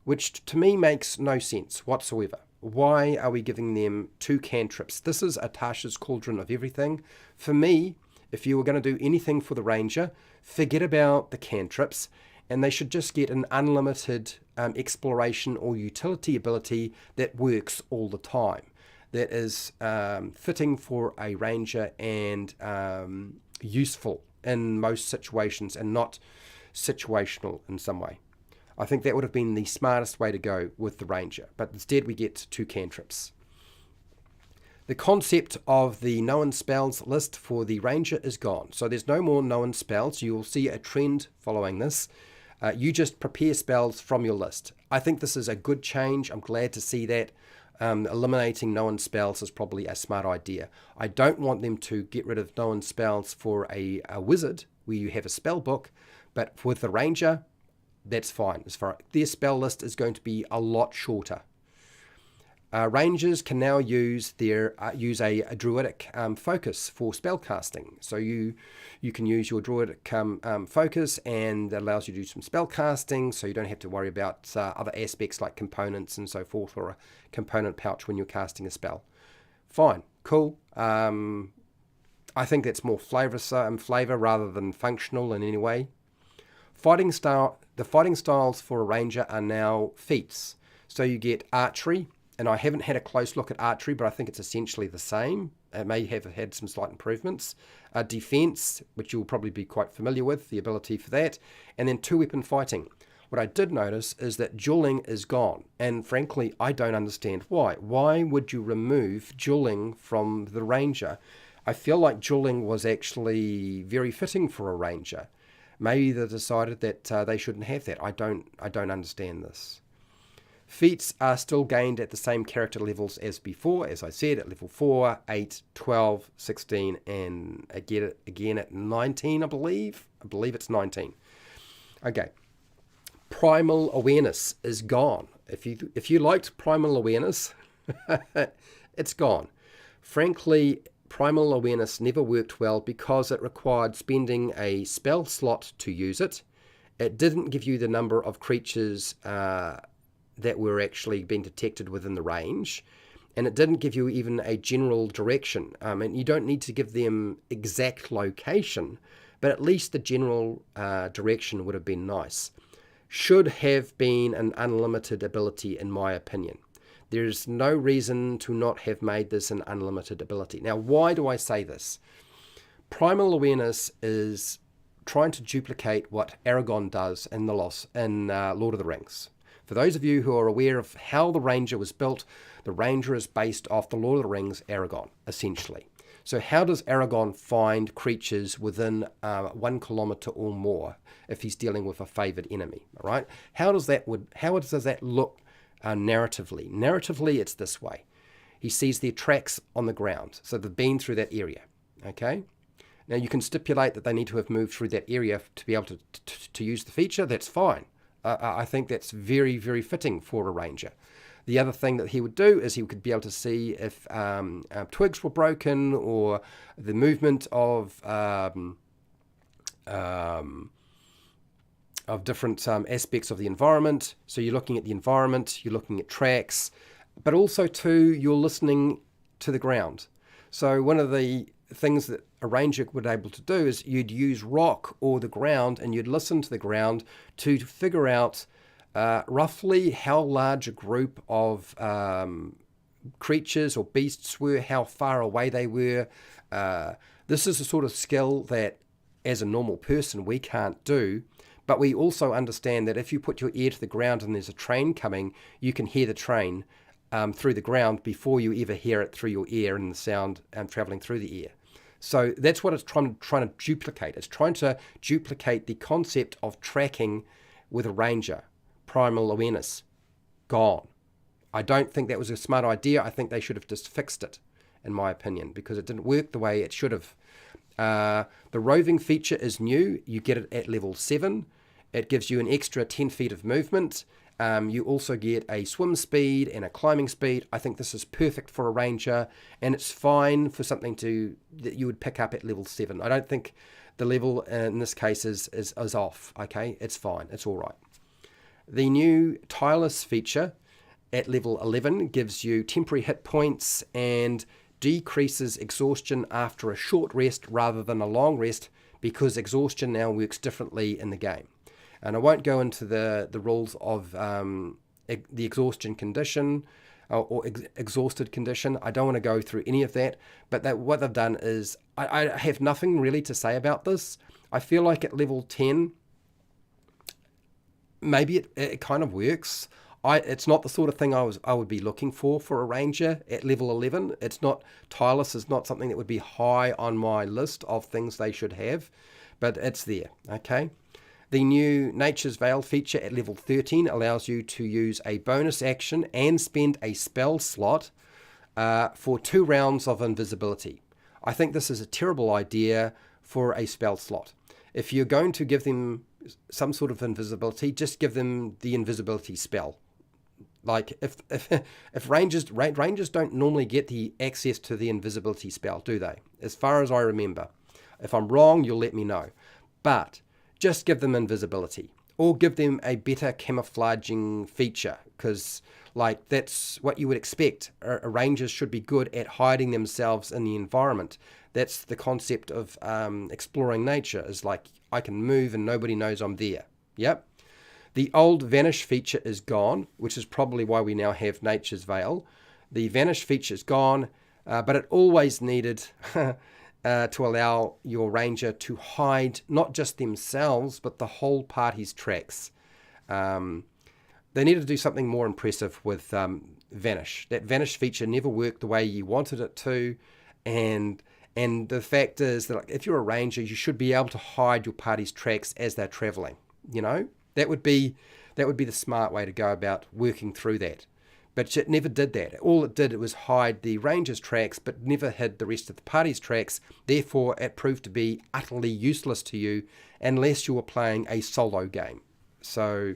which to me makes no sense whatsoever. Why are we giving them 2 cantrips? This is Tasha's Cauldron of Everything. For me, if you were going to do anything for the Ranger, forget about the cantrips, and they should just get an unlimited exploration or utility ability that works all the time. That is fitting for a Ranger and useful in most situations and not situational in some way. I think that would have been the smartest way to go with the Ranger, but instead we get 2 cantrips. The concept of the known spells list for the Ranger is gone. So there's no more known spells. You'll see a trend following this. You just prepare spells from your list. I think this is a good change. I'm glad to see that. eliminating known spells is probably a smart idea. I don't want them to get rid of known spells for a wizard where you have a spell book, but with the ranger, that's fine. As far their spell list is going to be a lot shorter. Rangers can now use a druidic focus for spell casting. So you can use your druidic focus, and that allows you to do some spell casting, so you don't have to worry about other aspects like components and so forth, or a component pouch when you're casting a spell. Fine, cool. I think that's more flavor rather than functional in any way. The fighting styles for a ranger are now feats. So you get archery. And I haven't had a close look at archery, but I think it's essentially the same. It may have had some slight improvements. Defense, which you'll probably be quite familiar with, the ability for that. And then two-weapon fighting. What I did notice is that dueling is gone. And frankly, I don't understand why. Why would you remove dueling from the ranger? I feel like dueling was actually very fitting for a ranger. Maybe they decided that they shouldn't have that. I don't understand this. Feats are still gained at the same character levels as before, as I said, at level 4, 8, 12, 16, and again at 19, I believe. I believe it's 19. Okay. Primal awareness is gone. If you liked primal awareness, it's gone. Frankly, primal awareness never worked well because it required spending a spell slot to use it. It didn't give you the number of creatures that were actually being detected within the range, and it didn't give you even a general direction. And you don't need to give them exact location, but at least the general direction would have been nice. Should have been an unlimited ability, in my opinion. There's no reason to not have made this an unlimited ability. Now, why do I say this? Primal awareness is trying to duplicate what Aragorn does in Lord of the Rings. For those of you who are aware of how the Ranger was built, the Ranger is based off the Lord of the Rings Aragorn, essentially. So how does Aragorn find creatures within 1 kilometer or more if he's dealing with a favored enemy? All right. How does that look narratively? Narratively, it's this way. He sees their tracks on the ground, so they've been through that area. Okay. Now you can stipulate that they need to have moved through that area to be able to use the feature. That's fine. I think that's very, very fitting for a ranger. The other thing that he would do is he could be able to see if twigs were broken, or the movement of different aspects of the environment. So you're looking at the environment, you're looking at tracks, but also too, you're listening to the ground. So one of the things that a ranger would be able to do is you'd use rock or the ground, and you'd listen to the ground to figure out roughly how large a group of creatures or beasts were, how far away they were. This is a sort of skill that as a normal person we can't do, but we also understand that if you put your ear to the ground and there's a train coming, you can hear the train through the ground before you ever hear it through your ear and the sound traveling through the ear. So that's what it's trying to duplicate. It's trying to duplicate the concept of tracking with a ranger. Primal awareness, gone. I don't think that was a smart idea. I think they should have just fixed it, in my opinion, because it didn't work the way it should have. The roving feature is new. You get it at level 7. It gives you an extra 10 feet of movement. You also get a swim speed and a climbing speed. I think this is perfect for a ranger, and it's fine for something that you would pick up at level 7. I don't think the level in this case is off. Okay, it's fine. It's all right. The new tireless feature at level 11 gives you temporary hit points and decreases exhaustion after a short rest rather than a long rest, because exhaustion now works differently in the game. And I won't go into the rules of the exhaustion condition or exhausted condition. I don't want to go through any of that. But what they've done is, I have nothing really to say about this. I feel like at level 10, maybe it kind of works. It's not the sort of thing I would be looking for a ranger at level 11. It's not, tireless is not something that would be high on my list of things they should have, but it's there, okay? The new Nature's Veil feature at level 13 allows you to use a bonus action and spend a spell slot for 2 rounds of invisibility. I think this is a terrible idea for a spell slot. If you're going to give them some sort of invisibility, just give them the invisibility spell. Like if rangers don't normally get the access to the invisibility spell, do they? As far as I remember. If I'm wrong, you'll let me know. But just give them invisibility, or give them a better camouflaging feature, because like that's what you would expect. Rangers should be good at hiding themselves in the environment. That's the concept of exploring nature, is like I can move and nobody knows I'm there. Yep. The old vanish feature is gone, which is probably why we now have Nature's Veil. The vanish feature is gone, but it always needed to allow your ranger to hide not just themselves, but the whole party's tracks. They needed to do something more impressive with vanish. That vanish feature never worked the way you wanted it to, and the fact is that if you're a ranger, you should be able to hide your party's tracks as they're traveling. You know, that would be the smart way to go about working through that. But it never did that. All it did was hide the ranger's tracks, but never hid the rest of the party's tracks. Therefore, it proved to be utterly useless to you unless you were playing a solo game. So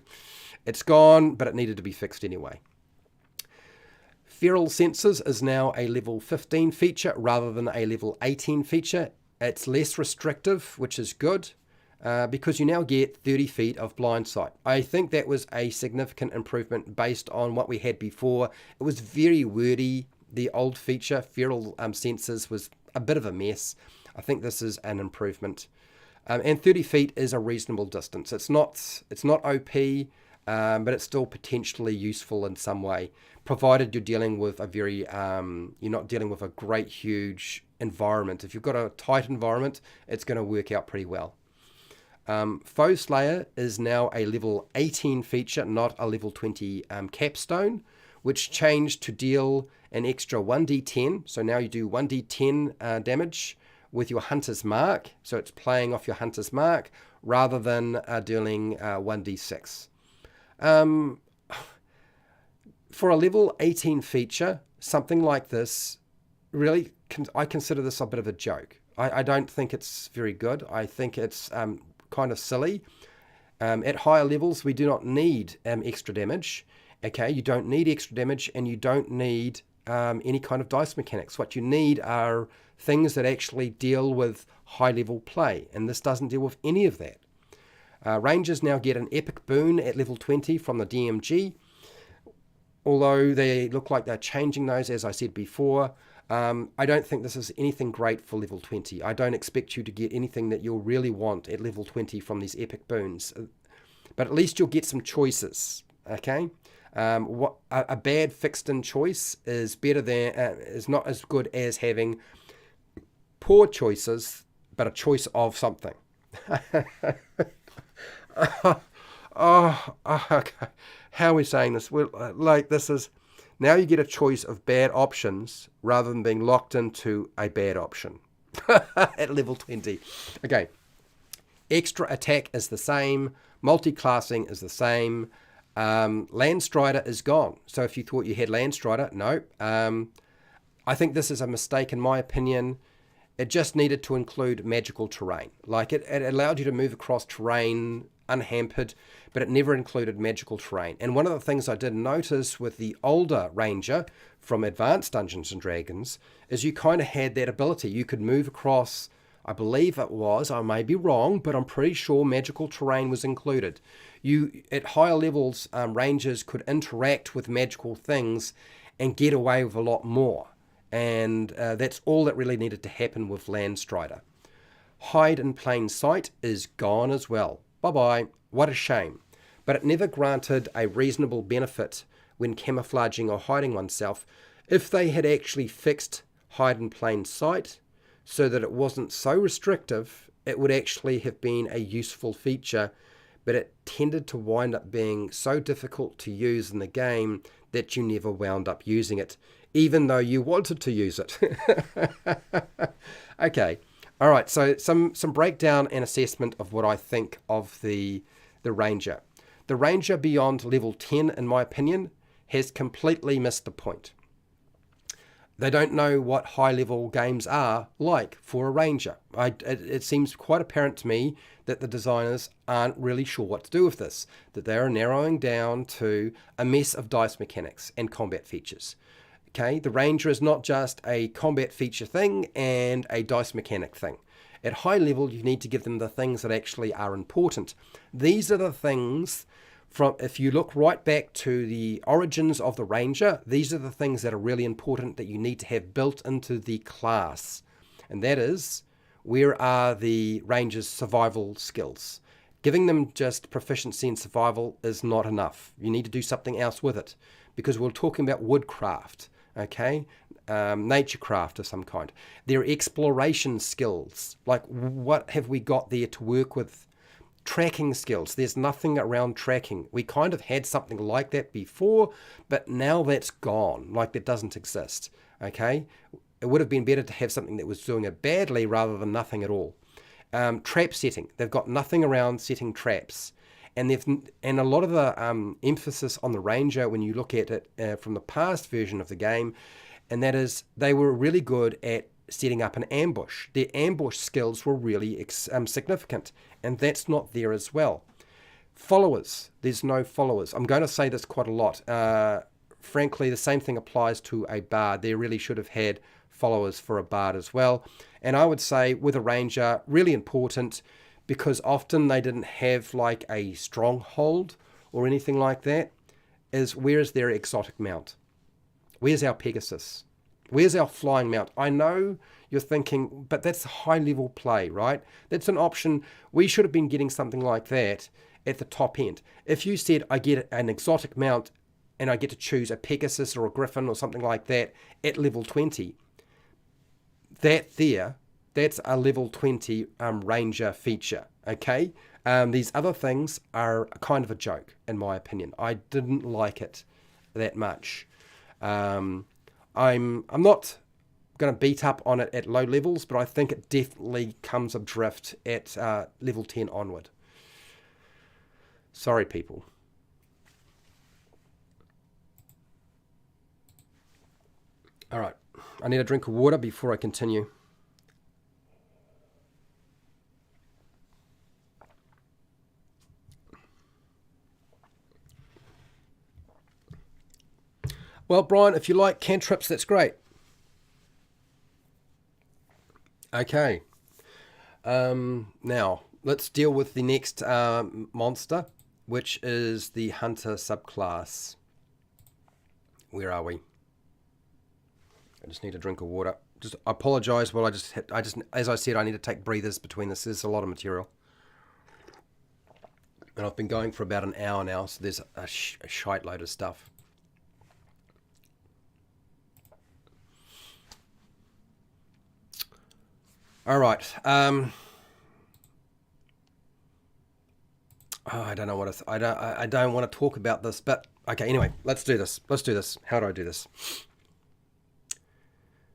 it's gone, but it needed to be fixed anyway. Feral Senses is now a level 15 feature rather than a level 18 feature. It's less restrictive, which is good. Because you now get 30 feet of blind sight. I think that was a significant improvement based on what we had before. It was very wordy. The old feature, Feral Senses, was a bit of a mess. I think this is an improvement. And 30 feet is a reasonable distance. It's not OP, but it's still potentially useful in some way, provided you're dealing with you're not dealing with a great, huge environment. If you've got a tight environment, it's going to work out pretty well. Foe Slayer is now a level 18 feature, not a level 20 capstone, which changed to deal an extra 1d10. So now you do 1d10 damage with your Hunter's Mark. So it's playing off your Hunter's Mark rather than dealing 1d6. For a level 18 feature, something like this, really, I consider this a bit of a joke. I don't think it's very good. I think it's kind of silly. At higher levels, we do not need extra damage. Okay, you don't need extra damage, and you don't need any kind of dice mechanics. What you need are things that actually deal with high-level play, and this doesn't deal with any of that. Rangers now get an epic boon at level 20 from the DMG, although they look like they're changing those, as I said before. I don't think this is anything great for level 20. I don't expect you to get anything that you'll really want at level 20 from these epic boons. But at least you'll get some choices, okay? A bad fixed-in choice is better than is not as good as having poor choices, but a choice of something. Okay. How are we saying this? Well, this is... Now you get a choice of bad options rather than being locked into a bad option at level 20. Okay. Extra attack is the same. Multiclassing is the same. Landstrider is gone. So if you thought you had Landstrider, no. I think this is a mistake in my opinion. It just needed to include magical terrain. Like it allowed you to move across terrain unhampered, but it never included magical terrain. And one of the things I did notice with the older Ranger from Advanced Dungeons & Dragons is you kind of had that ability. You could move across, I believe it was, I may be wrong, but I'm pretty sure magical terrain was included. At higher levels, Rangers could interact with magical things and get away with a lot more. And that's all that really needed to happen with Landstrider. Hide in plain sight is gone as well. Bye-bye. What a shame. But it never granted a reasonable benefit when camouflaging or hiding oneself. If they had actually fixed hide in plain sight so that it wasn't so restrictive, it would actually have been a useful feature, but it tended to wind up being so difficult to use in the game that you never wound up using it, even though you wanted to use it. Okay. All right, so some breakdown and assessment of what I think of the Ranger. The Ranger beyond level 10, in my opinion, has completely missed the point. They don't know what high-level games are like for a Ranger. It seems quite apparent to me that the designers aren't really sure what to do with this, that they are narrowing down to a mess of dice mechanics and combat features. Okay, the Ranger is not just a combat feature thing and a dice mechanic thing. At high level, you need to give them the things that actually are important. These are the things from, if you look right back to the origins of the Ranger, these are the things that are really important that you need to have built into the class. And that is, where are the Ranger's survival skills? Giving them just proficiency in survival is not enough. You need to do something else with it, because we're talking about woodcraft, okay? Naturecraft of some kind. Their exploration skills, like what have we got there to work with? Tracking skills. There's nothing around tracking. We kind of had something like that before, but now that's gone. Like that doesn't exist. Okay? It would have been better to have something that was doing it badly rather than nothing at all. Trap setting. They've got nothing around setting traps. And a lot of the emphasis on the Ranger, when you look at it from the past version of the game, and that is they were really good at setting up an ambush. Their ambush skills were really significant, and that's not there as well. Followers. There's no followers. I'm going to say this quite a lot. Frankly, the same thing applies to a bard. They really should have had followers for a bard as well. And I would say with a Ranger, really important, because often they didn't have like a stronghold or anything like that, is where is their exotic mount? Where's our Pegasus? Where's our flying mount? I know you're thinking, but that's high level play, right? That's an option. We should have been getting something like that at the top end. If you said I get an exotic mount and I get to choose a Pegasus or a Griffin or something like that at level 20, that's a level 20 Ranger feature, okay? These other things are kind of a joke, in my opinion. I didn't like it that much. I'm not going to beat up on it at low levels, but I think it definitely comes adrift at level 10 onward. Sorry, people. All right, I need a drink of water before I continue. Well, Brian, if you like cantrips, that's great. Okay. Now, let's deal with the next monster, which is the Hunter subclass. Where are we? I just need a drink of water. Just I apologize. Well, as I said, I need to take breathers between this. There's a lot of material, and I've been going for about an hour now, so there's a shite load of stuff. All right. I don't know what I don't want to talk about this, but okay. Anyway, let's do this. How do I do this?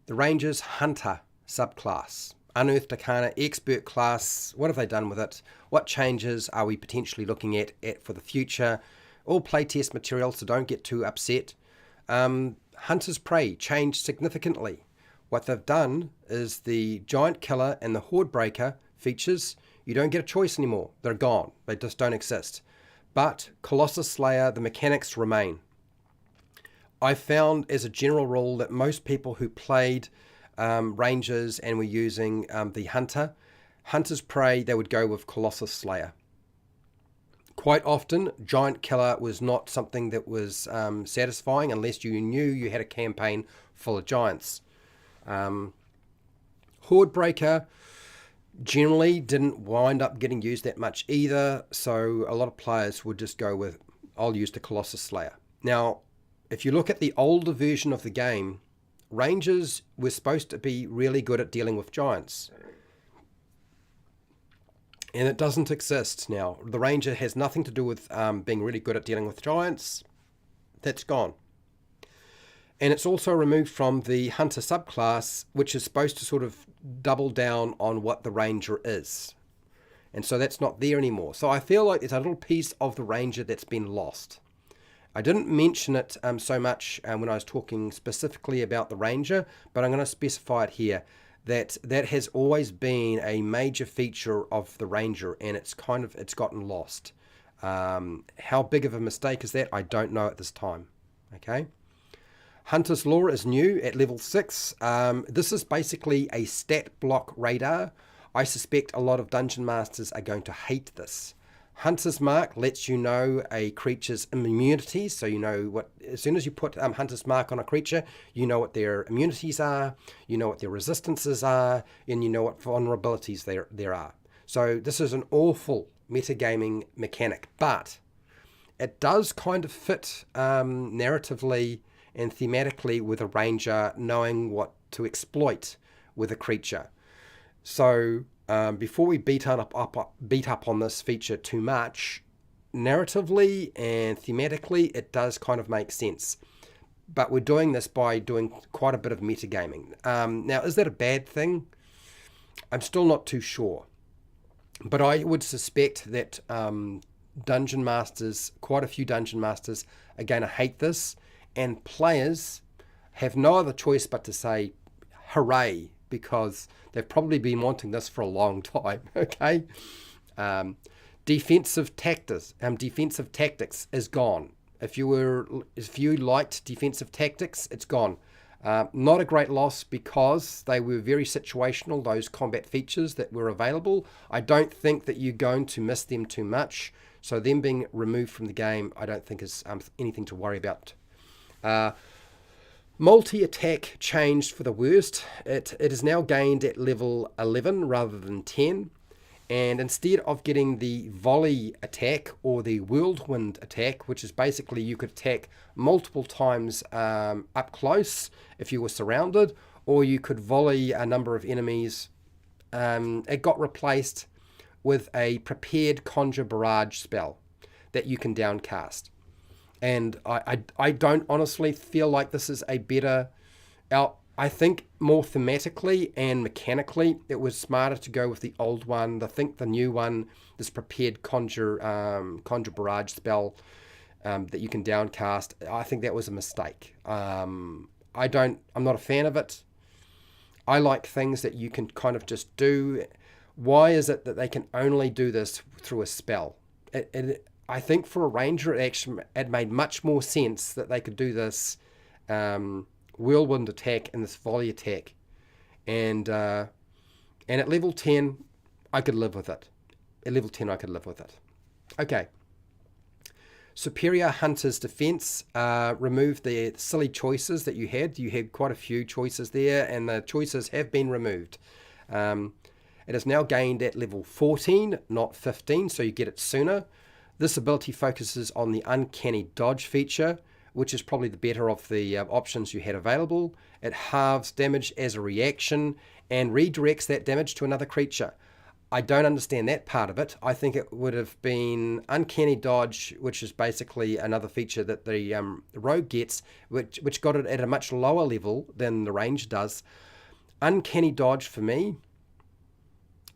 The Ranger's Hunter subclass, Unearthed Arcana expert class. What have they done with it? What changes are we potentially looking at for the future? All playtest material, so don't get too upset. Hunter's Prey changed significantly. What they've done is the Giant Killer and the Horde Breaker features, you don't get a choice anymore. They're gone. They just don't exist. But Colossus Slayer, the mechanics remain. I found as a general rule that most people who played Rangers and were using the Hunter's Prey, they would go with Colossus Slayer. Quite often, Giant Killer was not something that was satisfying unless you knew you had a campaign full of giants. Horde Breaker generally didn't wind up getting used that much either, so a lot of players would just go with, I'll use the Colossus Slayer. Now, if you look at the older version of the game, Rangers were supposed to be really good at dealing with giants. And it doesn't exist now. The Ranger has nothing to do with being really good at dealing with giants. That's gone. And it's also removed from the Hunter subclass, which is supposed to sort of double down on what the Ranger is. And so that's not there anymore. So I feel like there's a little piece of the Ranger that's been lost. I didn't mention it so much when I was talking specifically about the Ranger, but I'm going to specify it here. That has always been a major feature of the Ranger, and it's gotten lost. How big of a mistake is that? I don't know at this time. Okay. Hunter's Lore is new at level 6. This is basically a stat block radar. I suspect a lot of Dungeon Masters are going to hate this. Hunter's Mark lets you know a creature's immunities, so you know what, as soon as you put Hunter's Mark on a creature, you know what their immunities are, you know what their resistances are, and you know what vulnerabilities there are. So this is an awful metagaming mechanic, but it does kind of fit narratively and thematically with a Ranger knowing what to exploit with a creature. So before we beat up on this feature too much, narratively and thematically, it does kind of make sense. But we're doing this by doing quite a bit of metagaming. Now, is that a bad thing? I'm still not too sure. But I would suspect that Dungeon Masters, quite a few Dungeon Masters, are going to hate this. And players have no other choice but to say, hooray, because they've probably been wanting this for a long time, okay? Defensive tactics is gone. If you liked defensive tactics, it's gone. Not a great loss because they were very situational, those combat features that were available. I don't think that you're going to miss them too much. So them being removed from the game, I don't think is anything to worry about. Multi-attack changed for the worst. It is now gained at level 11 rather than 10. And instead of getting the volley attack or the whirlwind attack, which is basically you could attack multiple times up close if you were surrounded, or you could volley a number of enemies, it got replaced with a prepared conjure barrage spell that you can downcast. And I don't honestly feel like this is a better out. I think more thematically and mechanically, it was smarter to go with the old one. I think the new one, this prepared conjure barrage spell that you can downcast, I think that was a mistake. I'm not a fan of it. I like things that you can kind of just do. Why is it that they can only do this through a spell? I think for a Ranger, it made much more sense that they could do this whirlwind attack and this volley attack. And at level 10, I could live with it. At level 10, I could live with it. Okay. Superior Hunter's Defense removed the silly choices that you had. You had quite a few choices there, and the choices have been removed. It is now gained at level 14, not 15, so you get it sooner. This ability focuses on the Uncanny Dodge feature, which is probably the better of the options you had available. It halves damage as a reaction and redirects that damage to another creature. I don't understand that part of it. I think it would have been Uncanny Dodge, which is basically another feature that the Rogue gets, which got it at a much lower level than the Range does. Uncanny Dodge, for me,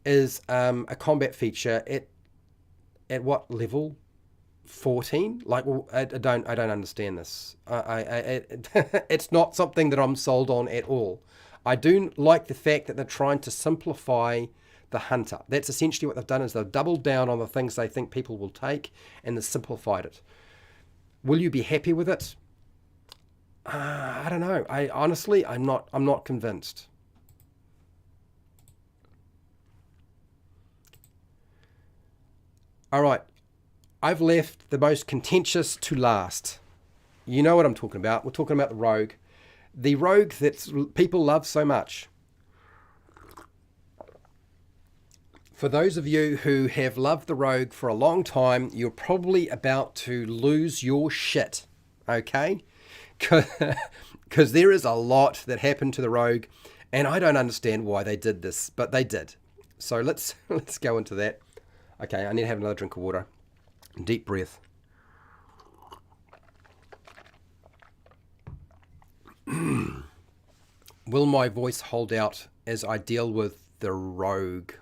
is a combat feature at what level? 14? Like, well, I don't understand this. It's not something that I'm sold on at all. I do like the fact that they're trying to simplify the Hunter. That's essentially what they've done, is they've doubled down on the things they think people will take and they've simplified it. Will you be happy with it? I don't know. I'm not convinced. All right. I've left the most contentious to last. You know what I'm talking about. We're talking about the Rogue. The Rogue that people love so much. For those of you who have loved the Rogue for a long time, you're probably about to lose your shit, okay? Because there is a lot that happened to the Rogue, and I don't understand why they did this, but they did. So let's go into that. Okay, I need to have another drink of water. Deep breath. Will my voice hold out as I deal with the rogue?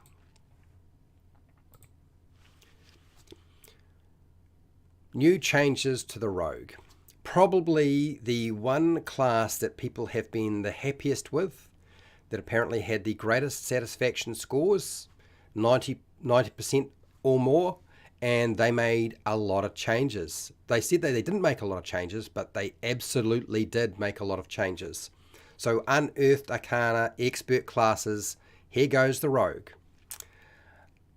New changes to the rogue. Probably the one class that people have been the happiest with, that apparently had the greatest satisfaction scores, 90% or more, and they made a lot of changes. They said they didn't make a lot of changes, but they absolutely did make a lot of changes. So Unearthed Arcana, expert classes, here goes the rogue.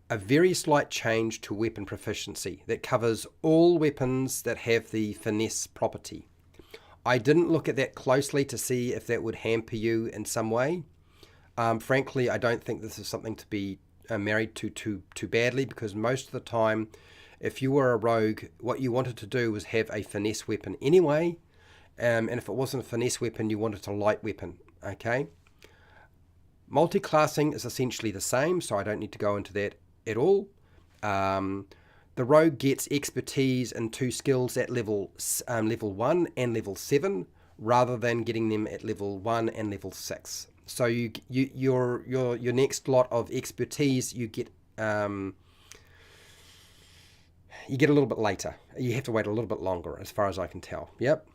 A very slight change to weapon proficiency that covers all weapons that have the finesse property. I didn't look at that closely to see if that would hamper you in some way. Frankly, I don't think this is something to be married to too badly, because most of the time, if you were a rogue, what you wanted to do was have a finesse weapon anyway, and if it wasn't a finesse weapon, you wanted a light weapon, okay? Multiclassing is essentially the same, so I don't need to go into that at all. The rogue gets expertise in 2 skills at level 1 and level 7, rather than getting them at level 1 and level 6. So your next lot of expertise you get a little bit later. You have to wait a little bit longer, as far as I can tell. Yep.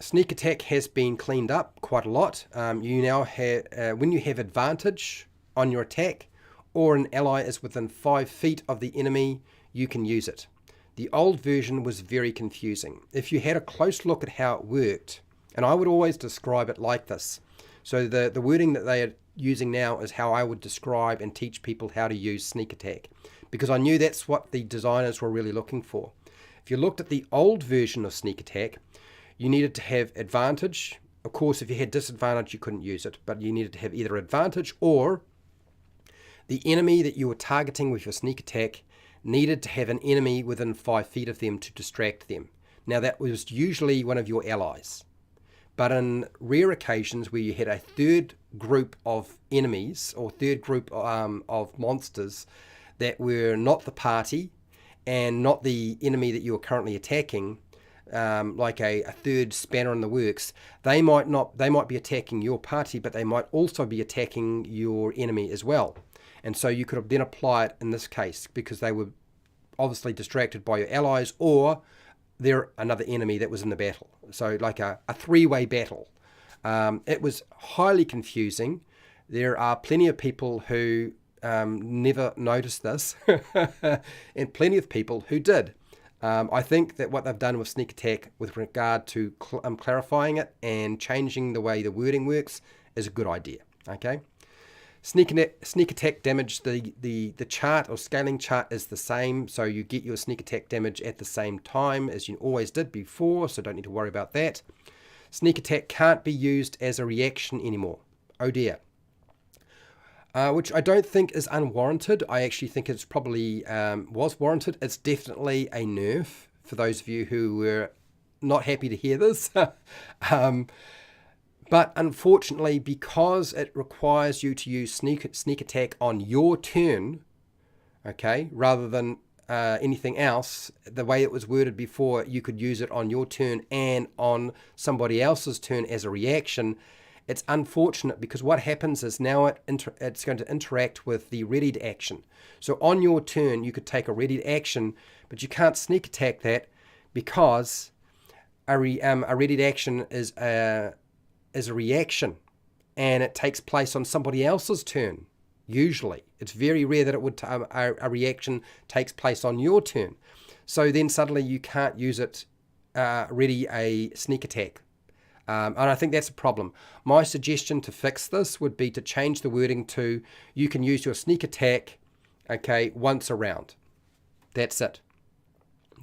Sneak attack has been cleaned up quite a lot. You now have when you have advantage on your attack, or an ally is within 5 feet of the enemy, you can use it. The old version was very confusing. If you had a close look at how it worked, and I would always describe it like this. So the wording that they are using now is how I would describe and teach people how to use sneak attack, because I knew that's what the designers were really looking for. If you looked at the old version of sneak attack, you needed to have advantage. Of course, if you had disadvantage, you couldn't use it, but you needed to have either advantage, or the enemy that you were targeting with your sneak attack needed to have an enemy within 5 feet of them to distract them. Now, that was usually one of your allies. But in rare occasions where you had a third group of enemies, or third group of monsters that were not the party and not the enemy that you were currently attacking, like a third spanner in the works, they might be attacking your party, but they might also be attacking your enemy as well. And so you could then apply it in this case, because they were obviously distracted by your allies, or they're another enemy that was in the battle. So like a 3-way battle. It was highly confusing. There are plenty of people who never noticed this, and plenty of people who did. I think that what they've done with sneak attack with regard to clarifying it and changing the way the wording works is a good idea. Okay. Sneak attack damage, the chart or scaling chart is the same, so you get your sneak attack damage at the same time as you always did before, so don't need to worry about that. Sneak attack can't be used as a reaction anymore. Oh dear. Which I don't think is unwarranted. I actually think it's probably was warranted. It's definitely a nerf for those of you who were not happy to hear this. But unfortunately, because it requires you to use sneak attack on your turn, okay, rather than anything else, the way it was worded before, you could use it on your turn and on somebody else's turn as a reaction. It's unfortunate, because what happens is now it's going to interact with the readied action. So on your turn, you could take a readied action, but you can't sneak attack that, because a readied action is a reaction, and it takes place on somebody else's turn. Usually, it's very rare that it would a reaction takes place on your turn. So then suddenly you can't use it ready a sneak attack, and I think that's a problem. My suggestion to fix this would be to change the wording to you can use your sneak attack, okay, once a round. That's it.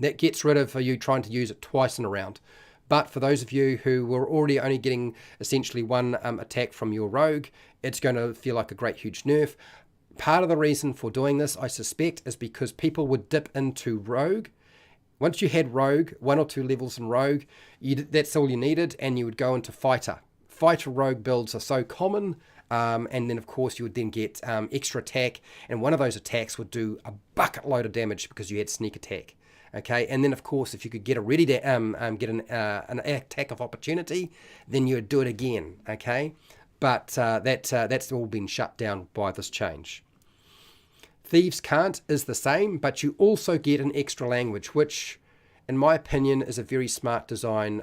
That gets rid of you trying to use it twice in a round. But for those of you who were already only getting essentially one attack from your rogue, it's going to feel like a great huge nerf. Part of the reason for doing this, I suspect, is because people would dip into rogue. Once you had rogue, 1 or 2 levels in rogue, that's all you needed, and you would go into fighter. Fighter rogue builds are so common, and then of course you would then get extra attack, and one of those attacks would do a bucket load of damage because you had sneak attack. Okay, and then of course, if you could get a ready to get an attack of opportunity, then you would do it again. Okay, but that's all been shut down by this change. Thieves Can't is the same, but you also get an extra language, which, in my opinion, is a very smart design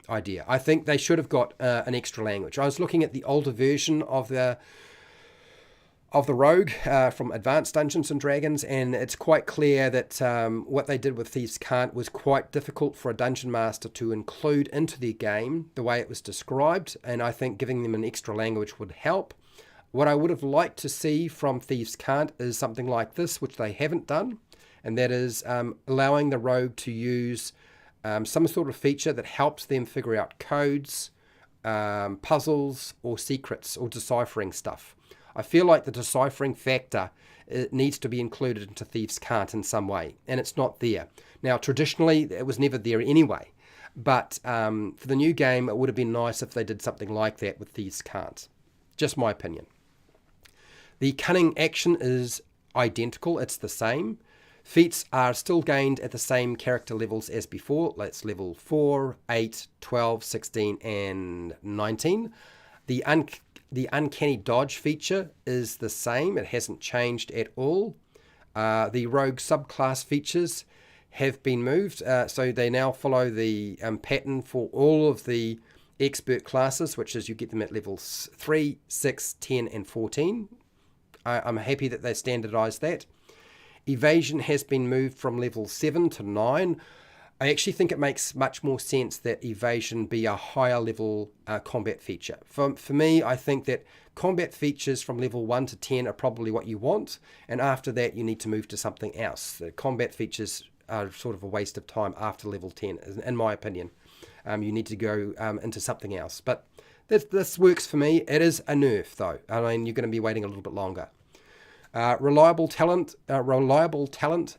idea. I think they should have got an extra language. I was looking at the older version of the Rogue from Advanced Dungeons and Dragons, and it's quite clear that what they did with Thieves Can't was quite difficult for a dungeon master to include into their game the way it was described, and I think giving them an extra language would help. What I would have liked to see from Thieves Can't is something like this, which they haven't done, and that is allowing the rogue to use some sort of feature that helps them figure out codes, puzzles, or secrets, or deciphering stuff. I feel like the deciphering factor needs to be included into Thieves Can't in some way, and it's not there. Now, traditionally, it was never there anyway, but for the new game, it would have been nice if they did something like that with Thieves Can't. Just my opinion. The cunning action is identical, it's the same. Feats are still gained at the same character levels as before. That's level 4, 8, 12, 16, and 19. The uncanny dodge feature is the same. It hasn't changed at all. The rogue subclass features have been moved, so they now follow the pattern for all of the expert classes, which is you get them at levels 3, 6, 10, and 14. I'm happy that they standardized that. Evasion has been moved from level 7 to 9. I actually think it makes much more sense that evasion be a higher level combat feature. For me, I think that combat features from level 1 to 10 are probably what you want, and after that you need to move to something else. The combat features are sort of a waste of time after level 10, in my opinion. You need to go into something else. But this works for me. It is a nerf, though. I mean, you're going to be waiting a little bit longer. Reliable talent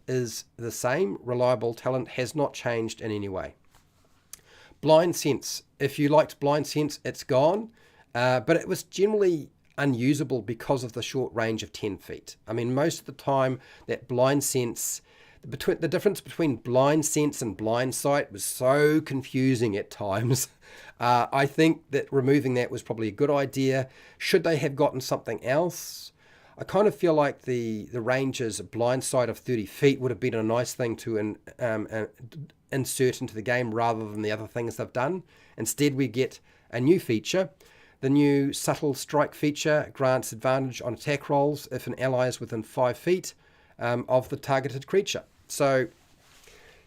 is the same. Reliable talent has not changed in any way. Blind sense. If you liked blind sense, it's gone. But it was generally unusable because of the short range of 10 feet. I mean, most of the time that blind sense, the difference between blind sense and blind sight was so confusing at times. I think that removing that was probably a good idea. Should they have gotten something else? I kind of feel like the ranger's blind sight of 30 feet would have been a nice thing to insert into the game rather than the other things they've done. Instead, we get a new feature. The new subtle strike feature grants advantage on attack rolls if an ally is within 5 feet of the targeted creature. So,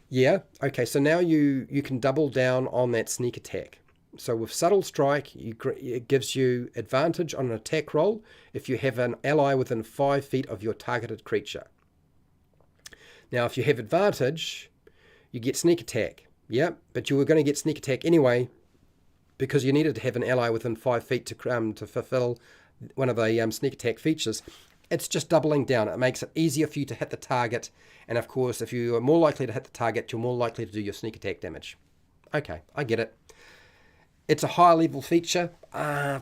yeah, okay, so now you can double down on that sneak attack. So with subtle strike, it gives you advantage on an attack roll if you have an ally within 5 feet of your targeted creature. Now, if you have advantage, you get sneak attack. Yep, but you were going to get sneak attack anyway because you needed to have an ally within 5 feet to fulfill one of the sneak attack features. It's just doubling down. It makes it easier for you to hit the target. And of course, if you are more likely to hit the target, you're more likely to do your sneak attack damage. Okay, I get it. It's a higher level feature. I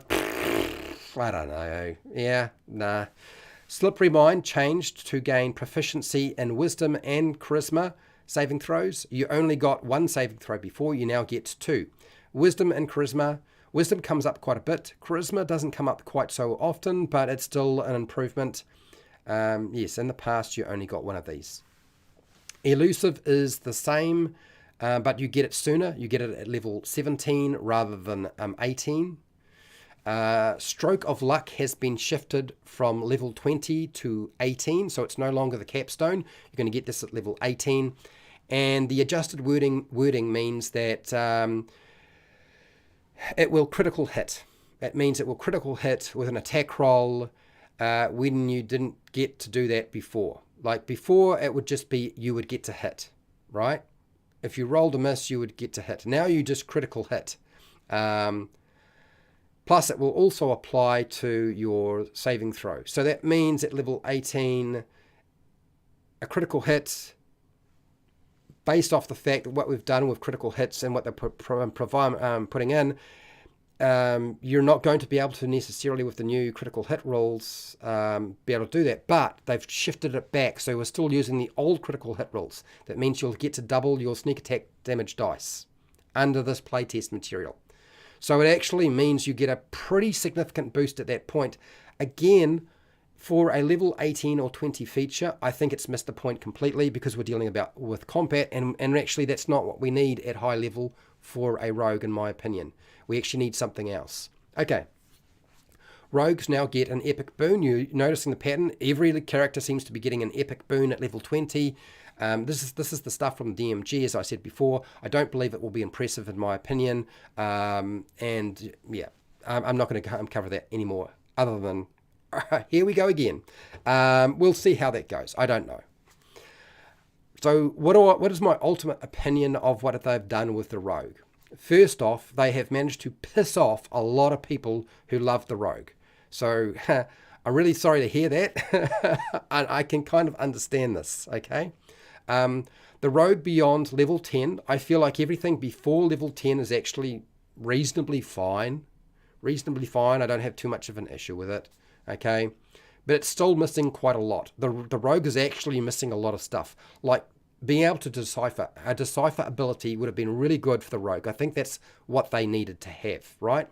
don't know. Yeah, nah. Slippery Mind changed to gain proficiency in wisdom and charisma saving throws. You only got one saving throw before. You now get 2. Wisdom and charisma. Wisdom comes up quite a bit. Charisma doesn't come up quite so often, but it's still an improvement. Yes, in the past you only got one of these. Elusive is the same, but you get it sooner. You get it at level 17 rather than 18. Stroke of Luck has been shifted from level 20 to 18, so it's no longer the capstone. You're going to get this at level 18. And the adjusted wording means that it will critical hit. It means it will critical hit with an attack roll when you didn't get to do that before. Like before, it would just be you would get to hit, right? If you rolled a miss, you would get to hit. Now you just critical hit. Plus, it will also apply to your saving throw. So that means at level 18, a critical hit, based off the fact that what we've done with critical hits and what they're putting in, you're not going to be able to necessarily with the new critical hit rules be able to do that, but they've shifted it back, so we're still using the old critical hit rules. That means you'll get to double your sneak attack damage dice under this playtest material. So it actually means you get a pretty significant boost at that point. Again, for a level 18 or 20 feature, I think it's missed the point completely because we're dealing with combat, and actually that's not what we need at high level for a rogue, in my opinion. We actually need something else. Okay. Rogues now get an epic boon. You're noticing the pattern. Every character seems to be getting an epic boon at level 20. This is the stuff from DMG, as I said before. I don't believe it will be impressive in my opinion. And yeah, I'm not going to cover that anymore, other than here we go again. We'll see how that goes. I don't know. So what is my ultimate opinion of what they've done with the rogue? First off, they have managed to piss off a lot of people who love the rogue. So I'm really sorry to hear that. I can kind of understand this, okay? The rogue beyond level 10, I feel like everything before level 10 is actually reasonably fine. Reasonably fine. I don't have too much of an issue with it, okay? But it's still missing quite a lot. The rogue is actually missing a lot of stuff, like being able to decipher. A decipher ability would have been really good for the rogue. I think that's what they needed to have, right?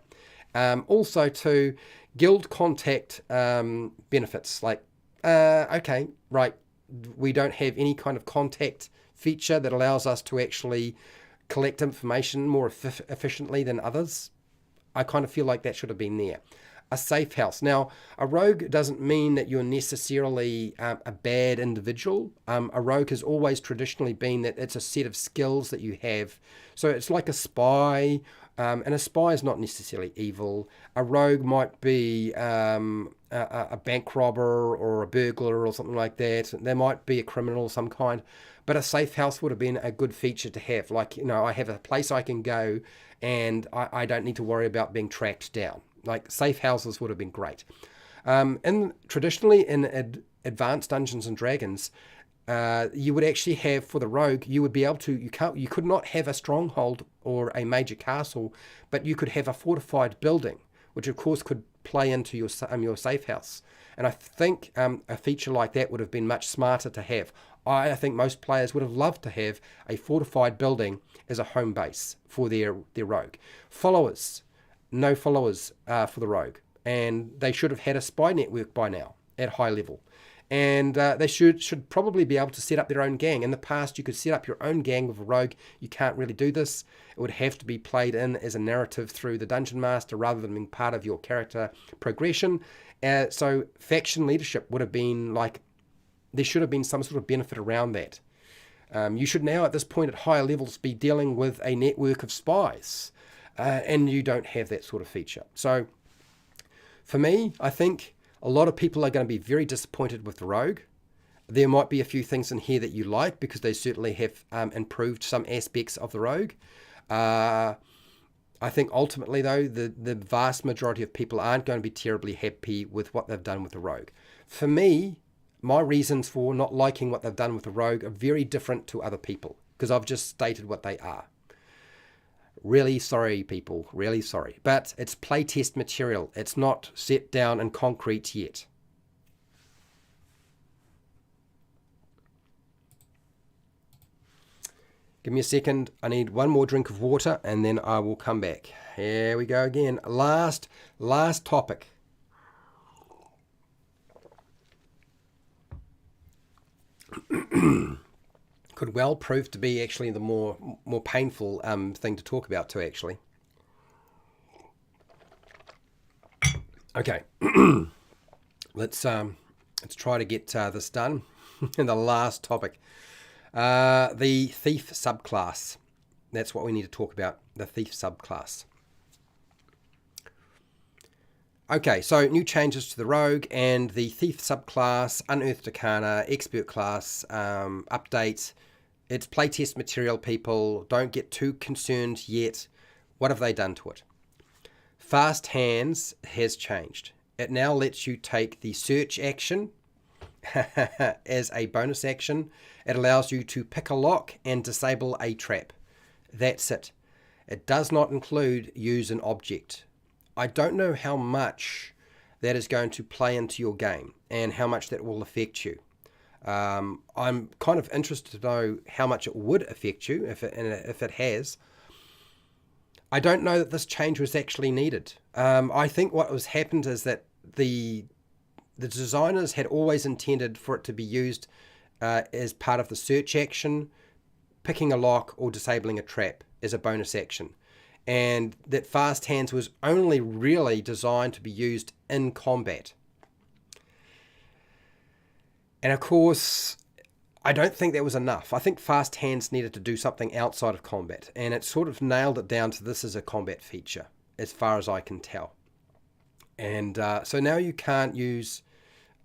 Also to guild contact benefits, like, okay, right, we don't have any kind of contact feature that allows us to actually collect information more efficiently than others. I kind of feel like that should have been there. A safe house. Now, a rogue doesn't mean that you're necessarily a bad individual. A rogue has always traditionally been that it's a set of skills that you have. So it's like a spy, and a spy is not necessarily evil. A rogue might be a bank robber or a burglar or something like that. There might be a criminal of some kind. But a safe house would have been a good feature to have. Like, you know, I have a place I can go and I don't need to worry about being tracked down. Like, safe houses would have been great. And traditionally in advanced Dungeons and Dragons, you would actually have, for the rogue, you would be able to, you could not have a stronghold or a major castle, but you could have a fortified building, which of course could play into your safe house. And I think a feature like that would have been much smarter to have. I think most players would have loved to have a fortified building as a home base for their rogue. Followers. No followers for the rogue, and they should have had a spy network by now at high level, and they should probably be able to set up their own gang. In the past, you could set up your own gang with a rogue. You can't really do this. It would have to be played in as a narrative through the Dungeon Master rather than being part of your character progression. So faction leadership would have been like, there should have been some sort of benefit around that. You should now at this point at higher levels be dealing with a network of spies. And you don't have that sort of feature. So for me, I think a lot of people are going to be very disappointed with the rogue. There might be a few things in here that you like because they certainly have improved some aspects of the rogue. I think ultimately, though, the vast majority of people aren't going to be terribly happy with what they've done with the rogue. For me, my reasons for not liking what they've done with the rogue are very different to other people because I've just stated what they are. Really sorry, people. Really sorry. But it's playtest material. It's not set down in concrete yet. Give me a second. I need one more drink of water and then I will come back. Here we go again. Last topic. Could well prove to be actually the more painful thing to talk about too, actually. Okay, let's try to get this done. And the last topic, the thief subclass. That's what we need to talk about, the thief subclass. Okay, so new changes to the rogue and the thief subclass, Unearthed Arcana, expert class, updates. It's playtest material, people. Don't get too concerned yet. What have they done to it? Fast Hands has changed. It now lets you take the search action as a bonus action. It allows you to pick a lock and disable a trap. That's it. It does not include use an object. I don't know how much that is going to play into your game and how much that will affect you. I'm kind of interested to know how much it would affect you if it has. I don't know that this change was actually needed. I think what has happened is that the designers had always intended for it to be used as part of the search action, picking a lock or disabling a trap as a bonus action. And that fast hands was only really designed to be used in combat. And of course, I don't think that was enough. I think fast hands needed to do something outside of combat, and it sort of nailed it down to this as a combat feature, as far as I can tell. And so now you can't use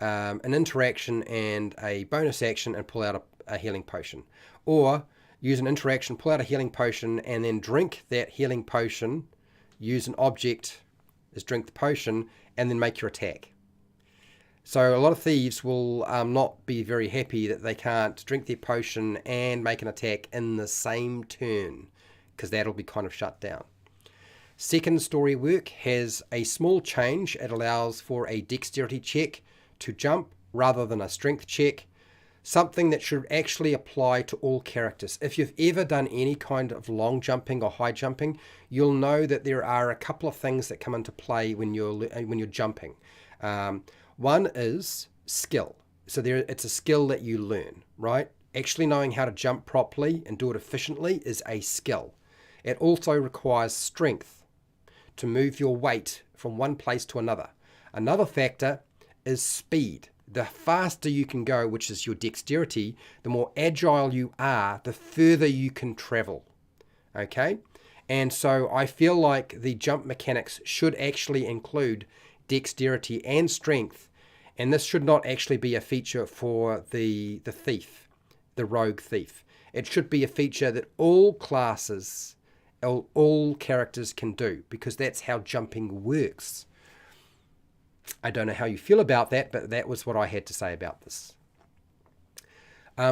an interaction and a bonus action and pull out a healing potion. Or use an interaction, pull out a healing potion, and then drink that healing potion, use an object as drink the potion, and then make your attack. So a lot of thieves will not be very happy that they can't drink their potion and make an attack in the same turn, because that'll be kind of shut down. Second story work has a small change. It allows for a dexterity check to jump rather than a strength check, something that should actually apply to all characters. If you've ever done any kind of long jumping or high jumping, you'll know that there are a couple of things that come into play when you're jumping. One is skill. So it's a skill that you learn, right? Actually knowing how to jump properly and do it efficiently is a skill. It also requires strength to move your weight from one place to another. Another factor is speed. The faster you can go, which is your dexterity, the more agile you are, the further you can travel. Okay? And so I feel like the jump mechanics should actually include dexterity and strength. And this should not actually be a feature for the thief, the rogue thief. It should be a feature that all classes, all characters can do, because that's how jumping works. I don't know how you feel about that, but that was what I had to say about this.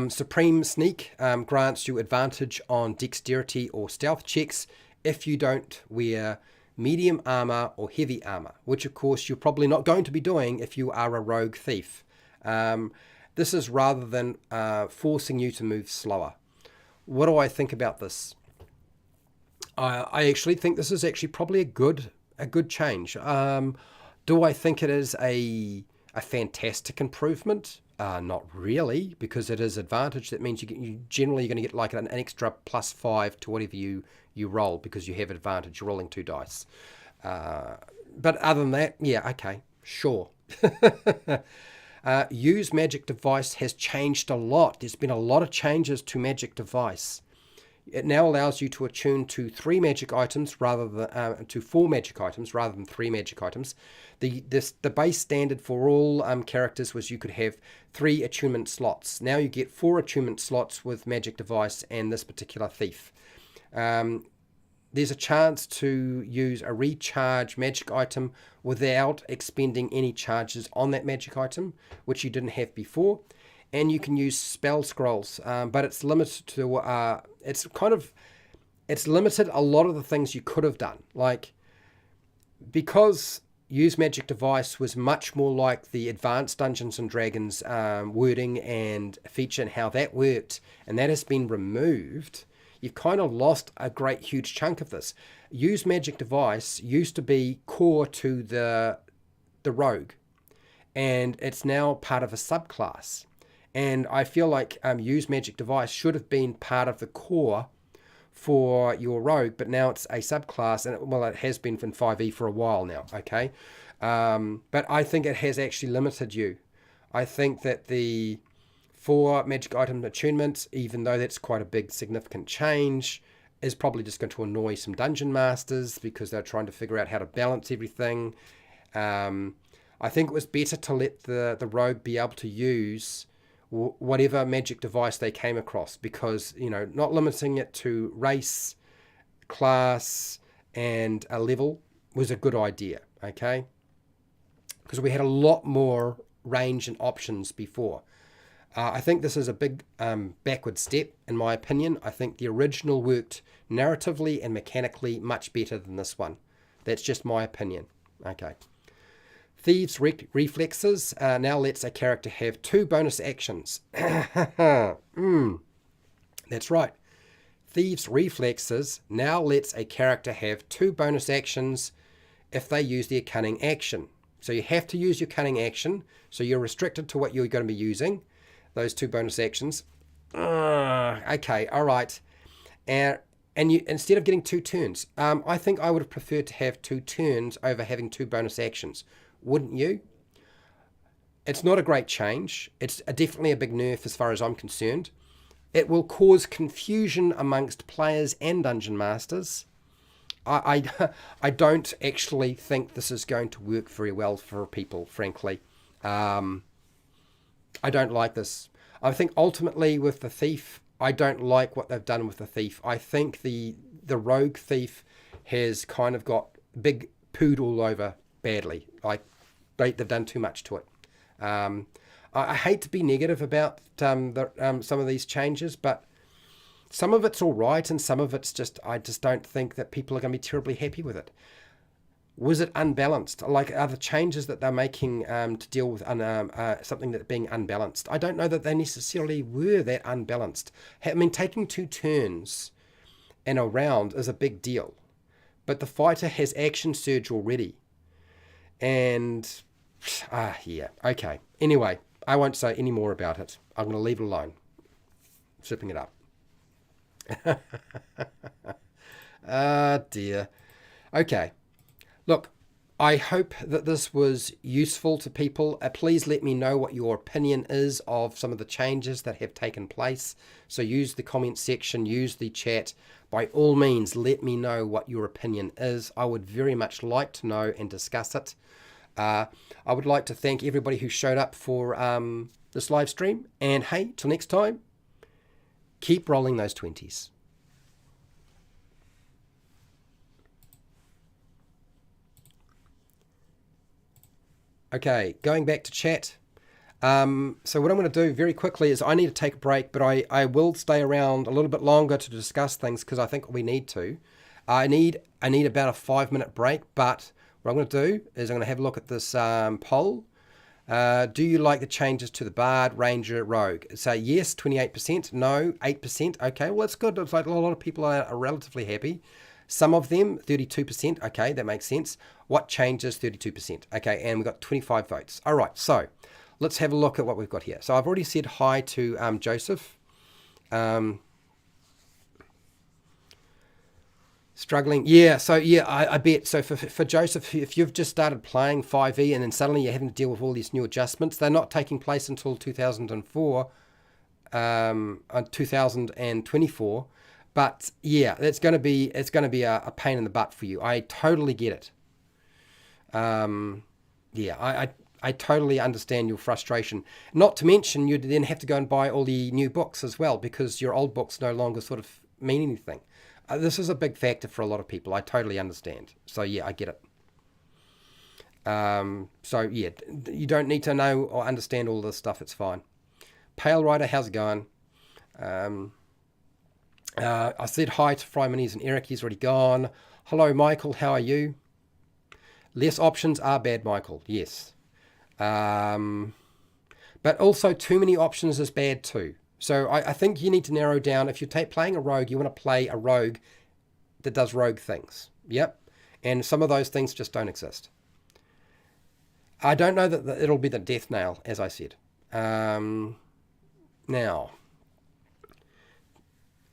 Supreme Sneak grants you advantage on dexterity or stealth checks if you don't wear medium armor or heavy armor, which of course you're probably not going to be doing if you are a rogue thief. This is rather than forcing you to move slower. What do I think about this? I actually think this is actually probably a good change. Do I think it is a fantastic improvement? Not really, because it is advantage. That means you generally you're going to get like an extra +5 to whatever you roll, because you have advantage. You're rolling 2 dice. But other than that, yeah, okay, sure. Use magic device has changed a lot. There's been a lot of changes to magic device. It now allows you to attune to 3 magic items rather than to 4 magic items rather than 3 magic items. The base standard for all characters was you could have 3 attunement slots. Now you get 4 attunement slots with magic device and this particular thief. There's a chance to use a recharge magic item without expending any charges on that magic item, which you didn't have before. And you can use spell scrolls, but it's limited to it's limited a lot of the things you could have done. Like, because use magic device was much more like the advanced Dungeons and Dragons wording and feature and how that worked, and that has been removed. You've kind of lost a great huge chunk of this. Use magic device used to be core to the rogue, and it's now part of a subclass. And I feel like use magic device should have been part of the core for your rogue, but now it's a subclass, and it has been in 5e for a while now, okay? But I think it has actually limited you. I think that the 4 magic item attunements, even though that's quite a big significant change, is probably just going to annoy some dungeon masters because they're trying to figure out how to balance everything. I think it was better to let the rogue be able to use whatever magic device they came across, because, you know, not limiting it to race, class, and a level was a good idea, okay? Because we had a lot more range and options before. I think this is a big backward step, in my opinion. I think the original worked narratively and mechanically much better than this one. That's just my opinion. Okay. Thieves' reflexes. Now lets a character have 2 bonus actions. That's right. Thieves' reflexes now lets a character have 2 bonus actions if they use their cunning action. So you have to use your cunning action. So you're restricted to what you're going to be using, those 2 bonus actions. Okay, all right. And you, instead of getting 2 turns, I think I would have preferred to have 2 turns over having 2 bonus actions. Wouldn't you? It's not a great change. It's definitely a big nerf as far as I'm concerned. It will cause confusion amongst players and dungeon masters. I don't actually think this is going to work very well for people, frankly. I don't like this. I think ultimately with the thief, I don't like what they've done with the thief. I think the rogue thief has kind of got big pooed all over badly. Like they've done too much to it. I hate to be negative about some of these changes, but some of it's all right, and some of it's just, I just don't think that people are going to be terribly happy with it. Was it unbalanced? Like, are the changes that they're making to deal with something that's being unbalanced? I don't know that they necessarily were that unbalanced. I mean, taking 2 turns in a round is a big deal, but the fighter has action surge already. And, yeah, okay. Anyway, I won't say any more about it. I'm going to leave it alone. Sipping it up. Ah, dear. Okay. Look, I hope that this was useful to people. Please let me know what your opinion is of some of the changes that have taken place. So use the comment section, use the chat. By all means, let me know what your opinion is. I would very much like to know and discuss it. I would like to thank everybody who showed up for this live stream. And hey, till next time, keep rolling those 20s. Okay, going back to chat. So what I'm going to do very quickly is I need to take a break, but I will stay around a little bit longer to discuss things because I think we need to. I need about a 5-minute break, but what I'm going to do is I'm going to have a look at this poll. Do you like the changes to the Bard, Ranger, Rogue? So yes, 28%. No, 8%. Okay, well, that's good. It's like a lot of people are relatively happy. Some of them, 32%. Okay, that makes sense. What changes? 32%. Okay, and we've got 25 votes. All right, so let's have a look at what we've got here. So I've already said hi to Joseph. Struggling. Yeah, so yeah, I bet. So for Joseph, if you've just started playing 5e and then suddenly you're having to deal with all these new adjustments, they're not taking place until 2024, 2024. But yeah, it's going to be a pain in the butt for you. I totally get it. Yeah, I totally understand your frustration. Not to mention, you'd then have to go and buy all the new books as well because your old books no longer sort of mean anything. This is a big factor for a lot of people. I totally understand. So yeah, I get it. So yeah, you don't need to know or understand all this stuff. It's fine. Pale Rider, how's it going? I said hi to Fry Minis and Eric. He's already gone. Hello, Michael. How are you? Less options are bad, Michael. Yes. But also too many options is bad too. So I think you need to narrow down. If you're playing a rogue, you want to play a rogue that does rogue things. Yep. And some of those things just don't exist. I don't know that it'll be the death nail, as I said. Now.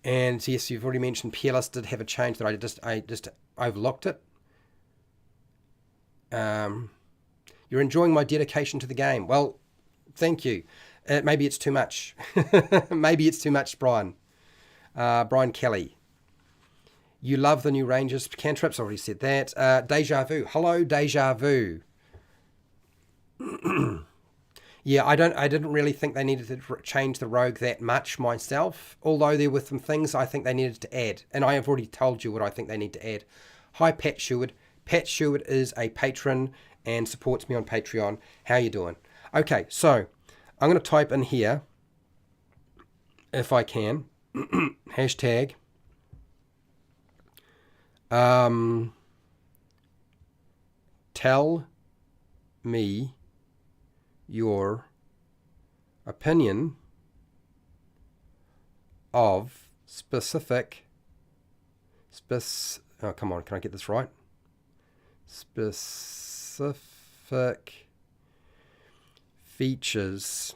And yes, you've already mentioned PLS did have a change that I just overlooked it. You're enjoying my dedication to the game. Well, thank you. Maybe it's too much. Maybe it's too much, Brian. Brian Kelly. You love the new Rangers cantrips. I already said that. Deja Vu. Hello, Deja Vu. Yeah, I didn't really think they needed to change the rogue that much myself, although there were some things I think they needed to add, and I have already told you what I think they need to add. Hi, Pat Sherwood. Pat Sherwood is a patron and supports me on Patreon. How you doing? Okay, so I'm going to type in here, if I can, hashtag tell me your opinion of oh, come on, can I get this right? Specific features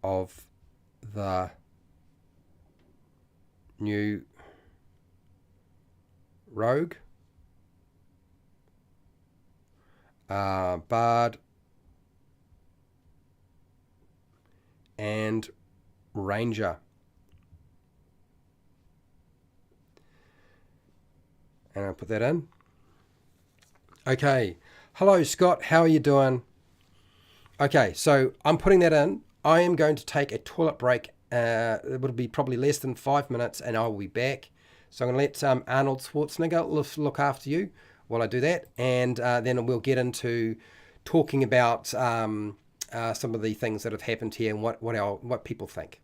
of the new rogue, bard, and ranger. And I'll put that in. Okay. Hello, Scott. How are you doing? Okay, so I'm putting that in. I am going to take a toilet break. It will be probably less than 5 minutes, and I will be back. So I'm going to let Arnold Schwarzenegger look after you while I do that, and then we'll get into talking about some of the things that have happened here and what people think.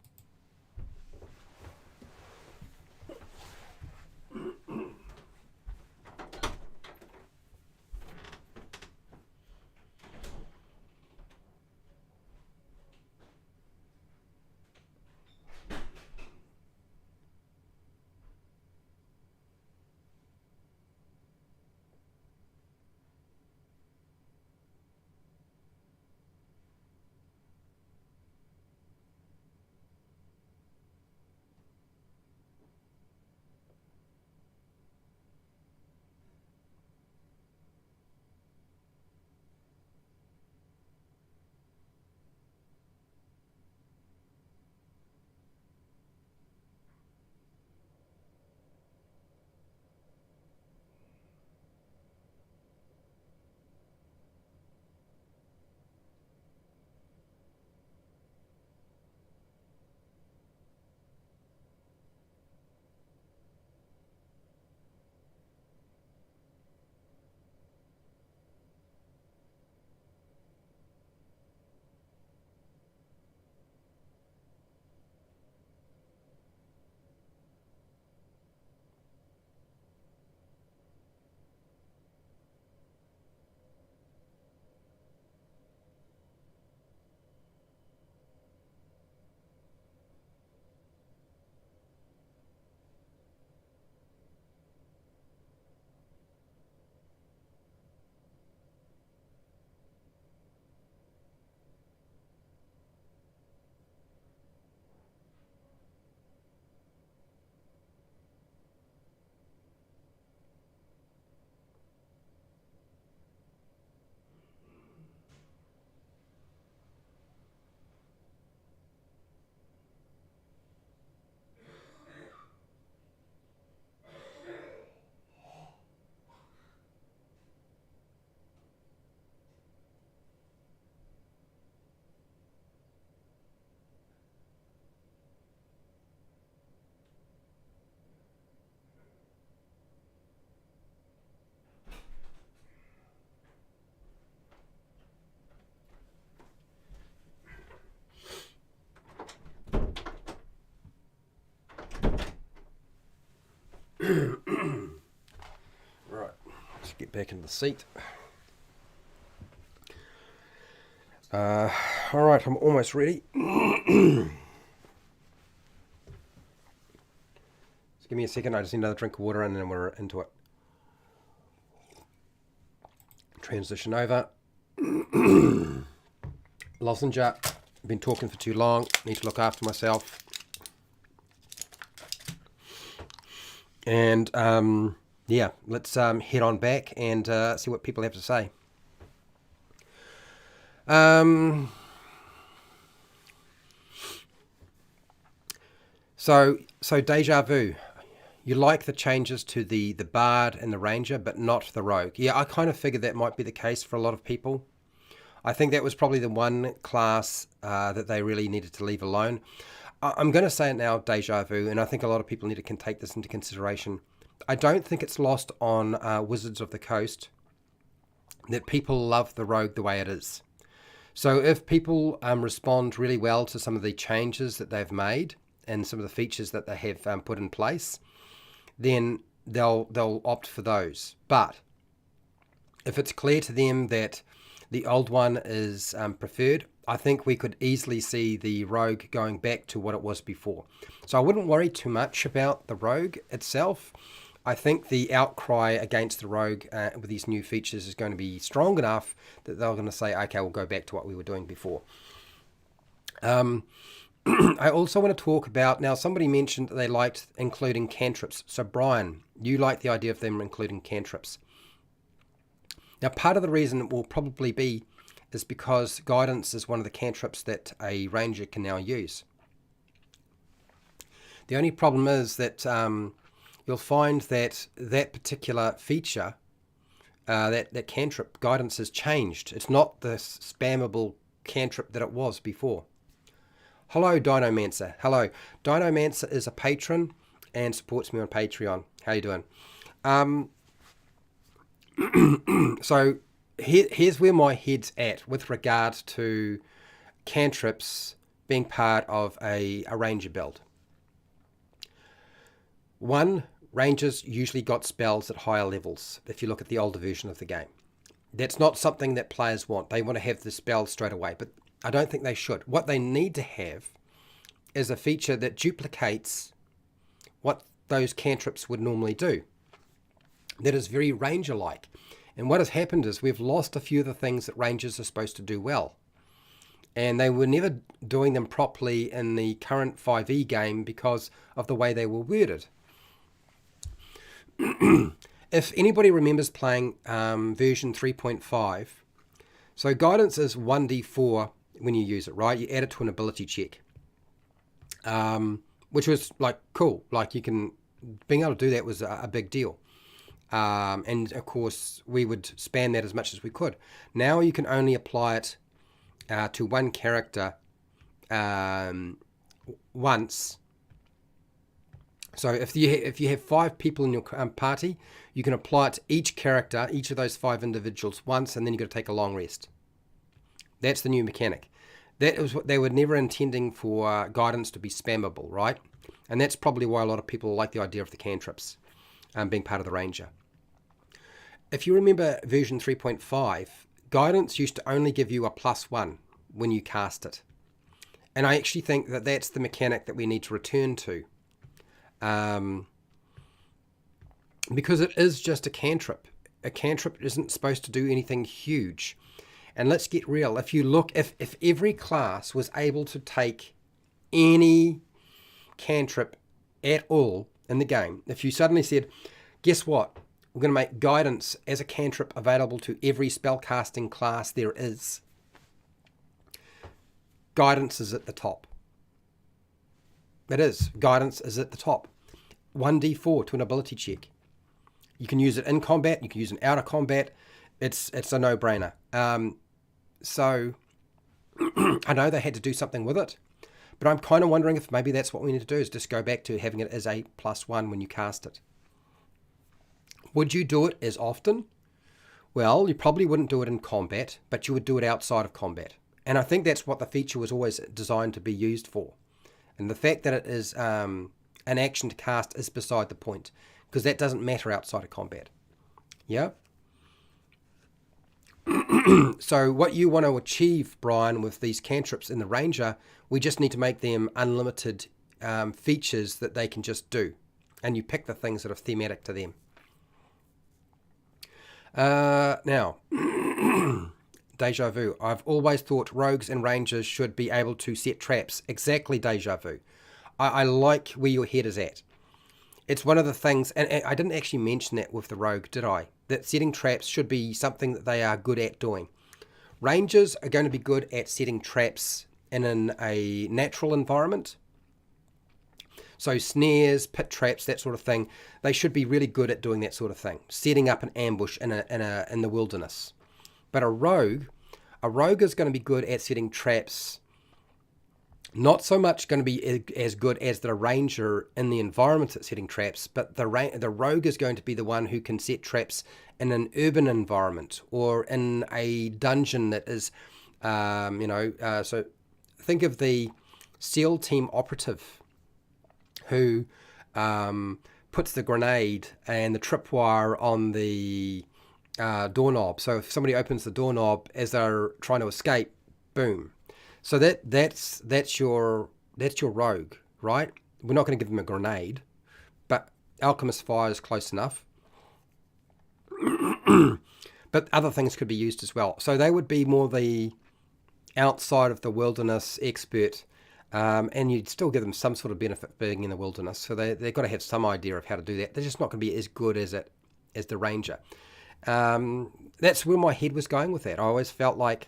Right, let's get back into the seat. All right, I'm almost ready. Just give me a second. I just need another drink of water and then we're into it. Transition over. Lozenge. Been talking for too long. Need to look after myself. And yeah, let's head on back and see what people have to say. So deja vu. You like the changes to the bard and the ranger, but not the rogue. Yeah, I kind of figured that might be the case for a lot of people. I think that was probably the one class that they really needed to leave alone. I'm going to say it now, deja vu, and I think a lot of people need to take this into consideration. I don't think it's lost on Wizards of the Coast that people love the rogue the way it is. So if people respond really well to some of the changes that they've made and some of the features that they have put in place, then they'll opt for those. But if it's clear to them that the old one is preferred, I think we could easily see the rogue going back to what it was before. So I wouldn't worry too much about the rogue itself. I think the outcry against the rogue with these new features is going to be strong enough that they're going to say, okay, we'll go back to what we were doing before. I also want to talk about, now somebody mentioned that they liked including cantrips. So Brian, you like the idea of them including cantrips. Now part of the reason it will probably be is because guidance is one of the cantrips that a ranger can now use. The only problem is that you'll find that that particular feature, that cantrip guidance has changed. It's not the spammable cantrip that it was before. Hello, Dinomancer. Hello. Dinomancer is a patron and supports me on Patreon. How you doing? So here's where my head's at with regard to cantrips being part of a ranger build. One, rangers usually got spells at higher levels if you look at the older version of the game. That's not something that players want. They want to have the spell straight away, but I don't think they should. What they need to have is a feature that duplicates what those cantrips would normally do. That is very ranger-like. And what has happened is we've lost a few of the things that rangers are supposed to do well. And they were never doing them properly in the current 5e game because of the way they were worded. If anybody remembers playing version 3.5, so guidance is 1d4 when you use it, right? You add it to an ability check, which was like cool. Like being able to do that was a big deal. And of course we would span that as much as we could. Now you can only apply it to one character once. So if you have 5 people in your party, you can apply it to each character, each of those 5 individuals once, and then you've got to take a long rest. That's the new mechanic. That is what they were never intending for guidance to be spammable, right? And that's probably why a lot of people like the idea of the cantrips being part of the ranger. If you remember version 3.5, guidance used to only give you a +1 when you cast it. And I actually think that that's the mechanic that we need to return to. Because it is just a cantrip. A cantrip isn't supposed to do anything huge. And let's get real. If you look, if every class was able to take any cantrip at all in the game, if you suddenly said, guess what? We're going to make guidance as a cantrip available to every spellcasting class there is. Guidance is at the top. It is. Guidance is at the top. 1d4 to an ability check. You can use it in combat. You can use it out of combat. It's a no-brainer. So I know they had to do something with it, but I'm kind of wondering if maybe that's what we need to do, is just go back to having it as a +1 when you cast it. Would you do it as often? Well, you probably wouldn't do it in combat, but you would do it outside of combat. And I think that's what the feature was always designed to be used for. And the fact that it is an action to cast is beside the point, because that doesn't matter outside of combat. Yeah? So what you want to achieve, Brian, with these cantrips in the Ranger, we just need to make them unlimited features that they can just do. And you pick the things that are thematic to them. Now, Deja Vu. I've always thought rogues and rangers should be able to set traps. Exactly, Deja Vu. I like where your head is at. It's one of the things, and I didn't actually mention that with the rogue, did I? That setting traps should be something that they are good at doing. Rangers are going to be good at setting traps in a natural environment. So snares, pit traps, that sort of thing. They should be really good at doing that sort of thing. Setting up an ambush in the wilderness. But a rogue is going to be good at setting traps. Not so much going to be as good as the ranger in the environment at setting traps, but the rogue is going to be the one who can set traps in an urban environment or in a dungeon that is, so think of the SEAL team operative who puts the grenade and the tripwire on the doorknob. So if somebody opens the doorknob as they're trying to escape, boom. So that's your rogue, right? We're not going to give them a grenade, but Alchemist Fire is close enough. But other things could be used as well. So they would be more the outside of the wilderness expert, and you'd still give them some sort of benefit being in the wilderness. So they've got to have some idea of how to do that. They're just not going to be as good as the ranger. That's where my head was going with that. I always felt like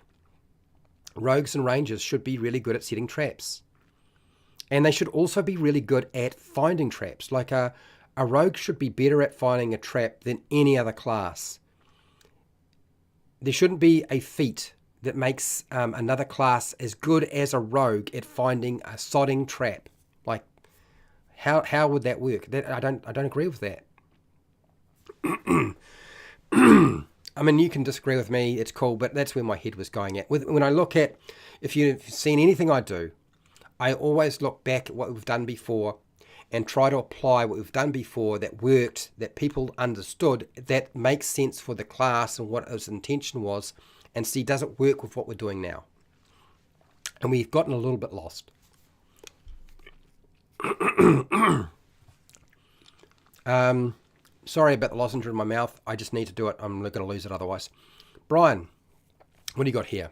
rogues and rangers should be really good at setting traps. And they should also be really good at finding traps. Like a rogue should be better at finding a trap than any other class. There shouldn't be a feat that makes another class as good as a rogue at finding a sodding trap. Like, how would that work? I don't agree with that. I mean, you can disagree with me, it's cool, but that's where my head was going at. When I look at, if you've seen anything I do, I always look back at what we've done before and try to apply what we've done before that worked, that people understood, that makes sense for the class and what its intention was, and see, does it work with what we're doing now? And we've gotten a little bit lost. Sorry about the lozenge in my mouth. I just need to do it. I'm going to lose it otherwise. Brian, what do you got here?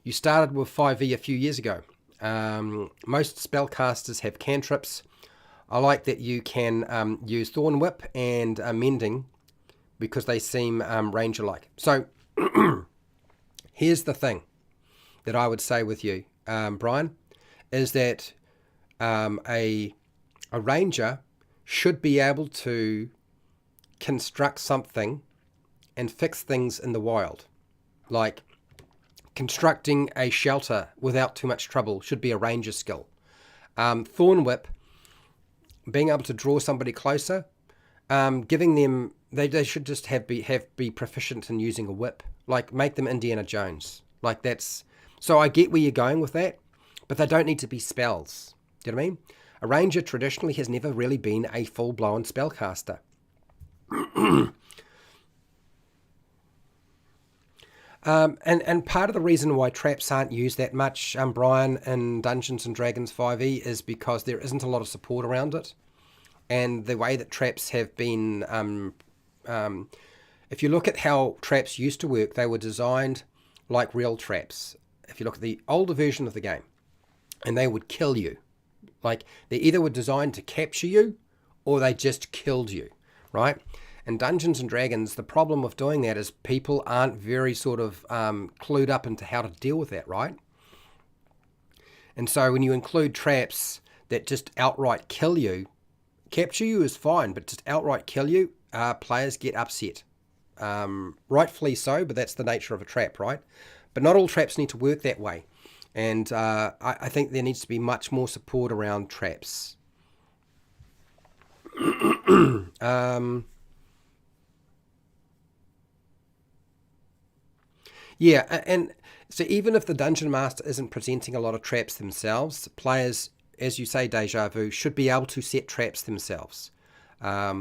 You started with 5e a few years ago. Most spellcasters have cantrips. I like that you can use Thorn Whip and Mending because they seem ranger-like. So here's the thing that I would say with you, Brian, is that a ranger should be able to construct something and fix things in the wild. Like constructing a shelter without too much trouble should be a ranger skill. Thorn Whip, being able to draw somebody closer, giving them, they should just be proficient in using a whip. Like make them Indiana Jones. Like that's, so I get where you're going with that, but they don't need to be spells. Do you know what I mean? A ranger traditionally has never really been a full-blown spellcaster. And part of the reason why traps aren't used that much, Brian, in Dungeons and Dragons 5e is because there isn't a lot of support around it. And the way that traps have been, if you look at how traps used to work, they were designed like real traps. If you look at the older version of the game, and they would kill you. Like they either were designed to capture you or they just killed you, right? In Dungeons and Dragons, the problem with doing that is people aren't very sort of clued up into how to deal with that, right? And so when you include traps that just outright kill you, capture you is fine, but just outright kill you, players get upset. Rightfully so, but that's the nature of a trap, right? But not all traps need to work that way. And I think there needs to be much more support around traps. Yeah, and so even if the Dungeon Master isn't presenting a lot of traps themselves, players, as you say, Deja Vu, should be able to set traps themselves. I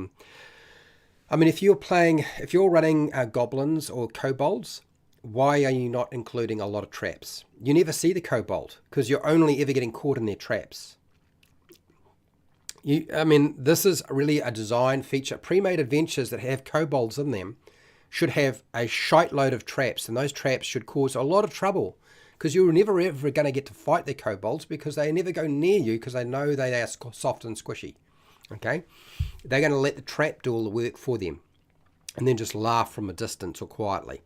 mean, if you're running goblins or kobolds, why are you not including a lot of traps? You never see the kobold because you're only ever getting caught in their traps. I mean, this is really a design feature. Pre-made adventures that have kobolds in them should have a shite load of traps, and those traps should cause a lot of trouble because you're never ever going to get to fight the kobolds because they never go near you because they know they are soft and squishy. Okay? They're going to let the trap do all the work for them and then just laugh from a distance or quietly.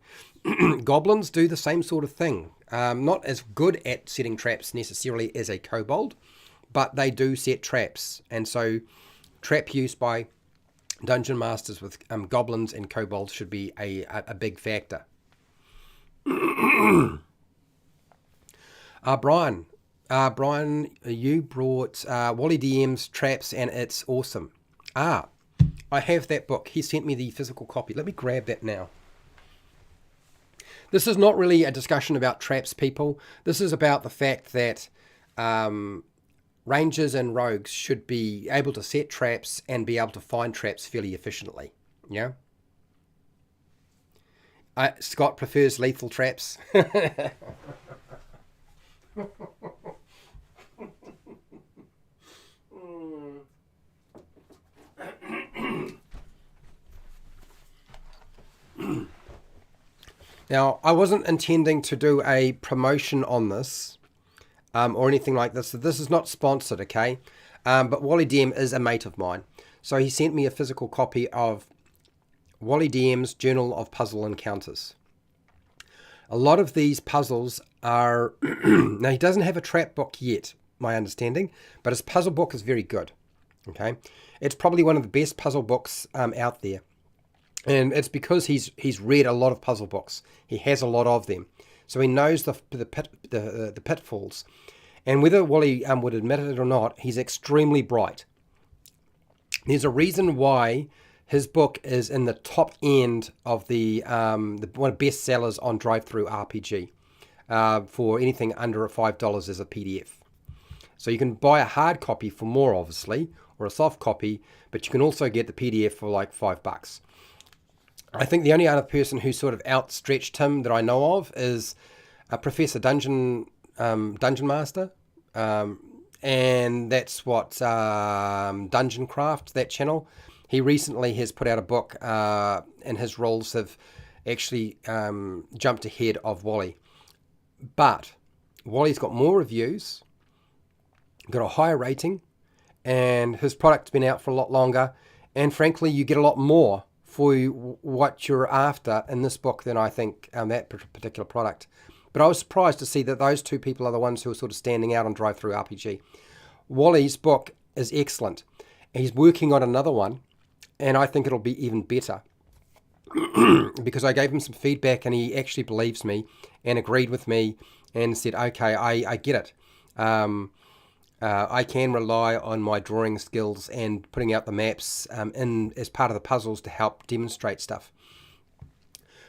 Goblins do the same sort of thing. Not as good at setting traps necessarily as a kobold, but they do set traps. And so trap use by Dungeon Masters with goblins and kobolds should be a big factor. Brian, you brought Wally DM's Traps, and it's awesome. I have that book. He sent me the physical copy. Let me grab that now. This is not really a discussion about traps, people. This is about the fact that rangers and rogues should be able to set traps and be able to find traps fairly efficiently. Yeah. Scott prefers lethal traps. Now, I wasn't intending to do a promotion on this or anything like this. So this is not sponsored, okay? But Wally DM is a mate of mine. So he sent me a physical copy of Wally DM's Journal of Puzzle Encounters. A lot of these puzzles are... now, he doesn't have a trap book yet, my understanding, but his puzzle book is very good, okay? It's probably one of the best puzzle books out there. And it's because he's read a lot of puzzle books. He has a lot of them. So he knows the pitfalls. And whether Wally would admit it or not, he's extremely bright. There's a reason why his book is in the top end of the one of best sellers on Drive-Thru RPG for anything under $5 as a PDF. So you can buy a hard copy for more, obviously, or a soft copy, but you can also get the PDF for like $5. I think the only other person who sort of outstretched him that I know of is Professor Dungeon Master, and that's what Dungeon Craft, that channel. He recently has put out a book, and his rules have actually jumped ahead of Wally. But Wally's got more reviews, got a higher rating, and his product's been out for a lot longer. And frankly, you get a lot more for what you're after in this book than I think that particular product. But I was surprised to see that those two people are the ones who are sort of standing out on Drive-Thru RPG. Wally's book is excellent. He's working on another one, and I think it'll be even better. Because I gave him some feedback and he actually believes me and agreed with me and said, okay, I get it. I can rely on my drawing skills and putting out the maps in as part of the puzzles to help demonstrate stuff.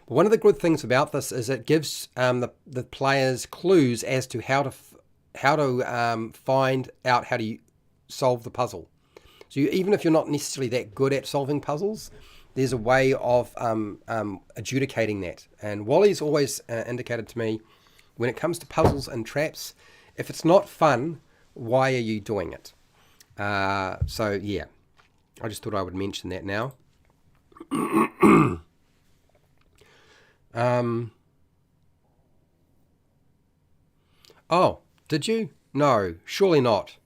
But one of the good things about this is it gives the players clues as to how to find out how to solve the puzzle. So even if you're not necessarily that good at solving puzzles, there's a way of adjudicating that. And Wally's always indicated to me, when it comes to puzzles and traps, if it's not fun, why are you doing it? So yeah, I just thought I would mention that now. Oh, did you? No, surely not.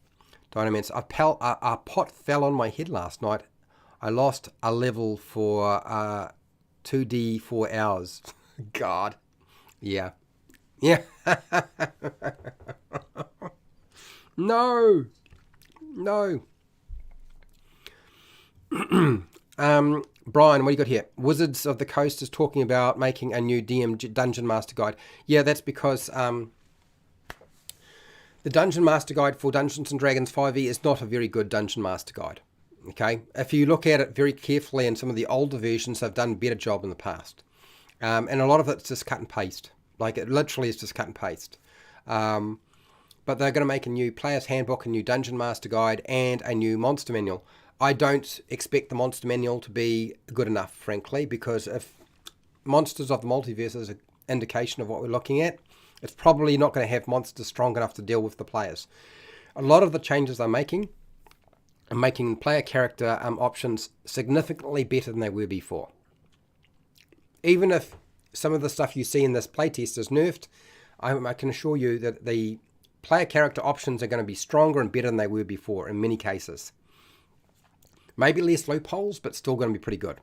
Dynamance, a pot fell on my head last night. I lost a level for 2D 4 hours. God. Yeah. Yeah. No. No. Brian, what do you got here? Wizards of the Coast is talking about making a new DM Dungeon Master Guide. Yeah, that's because the Dungeon Master Guide for Dungeons & Dragons 5e is not a very good Dungeon Master Guide. Okay? If you look at it very carefully in some of the older versions, they've done a better job in the past. And a lot of it's just cut and paste. Like, it literally is just cut and paste. But they're going to make a new Player's Handbook, a new Dungeon Master Guide, and a new Monster Manual. I don't expect the Monster Manual to be good enough, frankly, because if Monsters of the Multiverse is an indication of what we're looking at, it's probably not going to have monsters strong enough to deal with the players. A lot of the changes they're making are making player character options significantly better than they were before. Even if some of the stuff you see in this playtest is nerfed, I can assure you that the player character options are going to be stronger and better than they were before in many cases. Maybe less loopholes, but still going to be pretty good.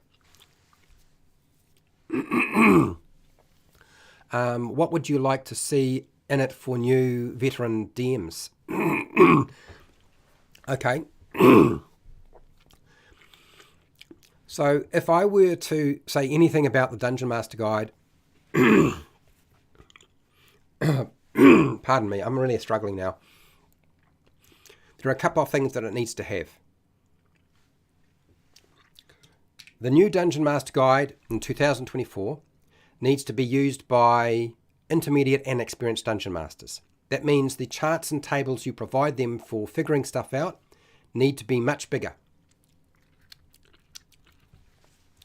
What would you like to see in it for new veteran DMs? Okay. So if I were to say anything about the Dungeon Master Guide, pardon me, I'm really struggling now. There are a couple of things that it needs to have. The new Dungeon Master Guide in 2024 needs to be used by intermediate and experienced Dungeon Masters. That means the charts and tables you provide them for figuring stuff out need to be much bigger.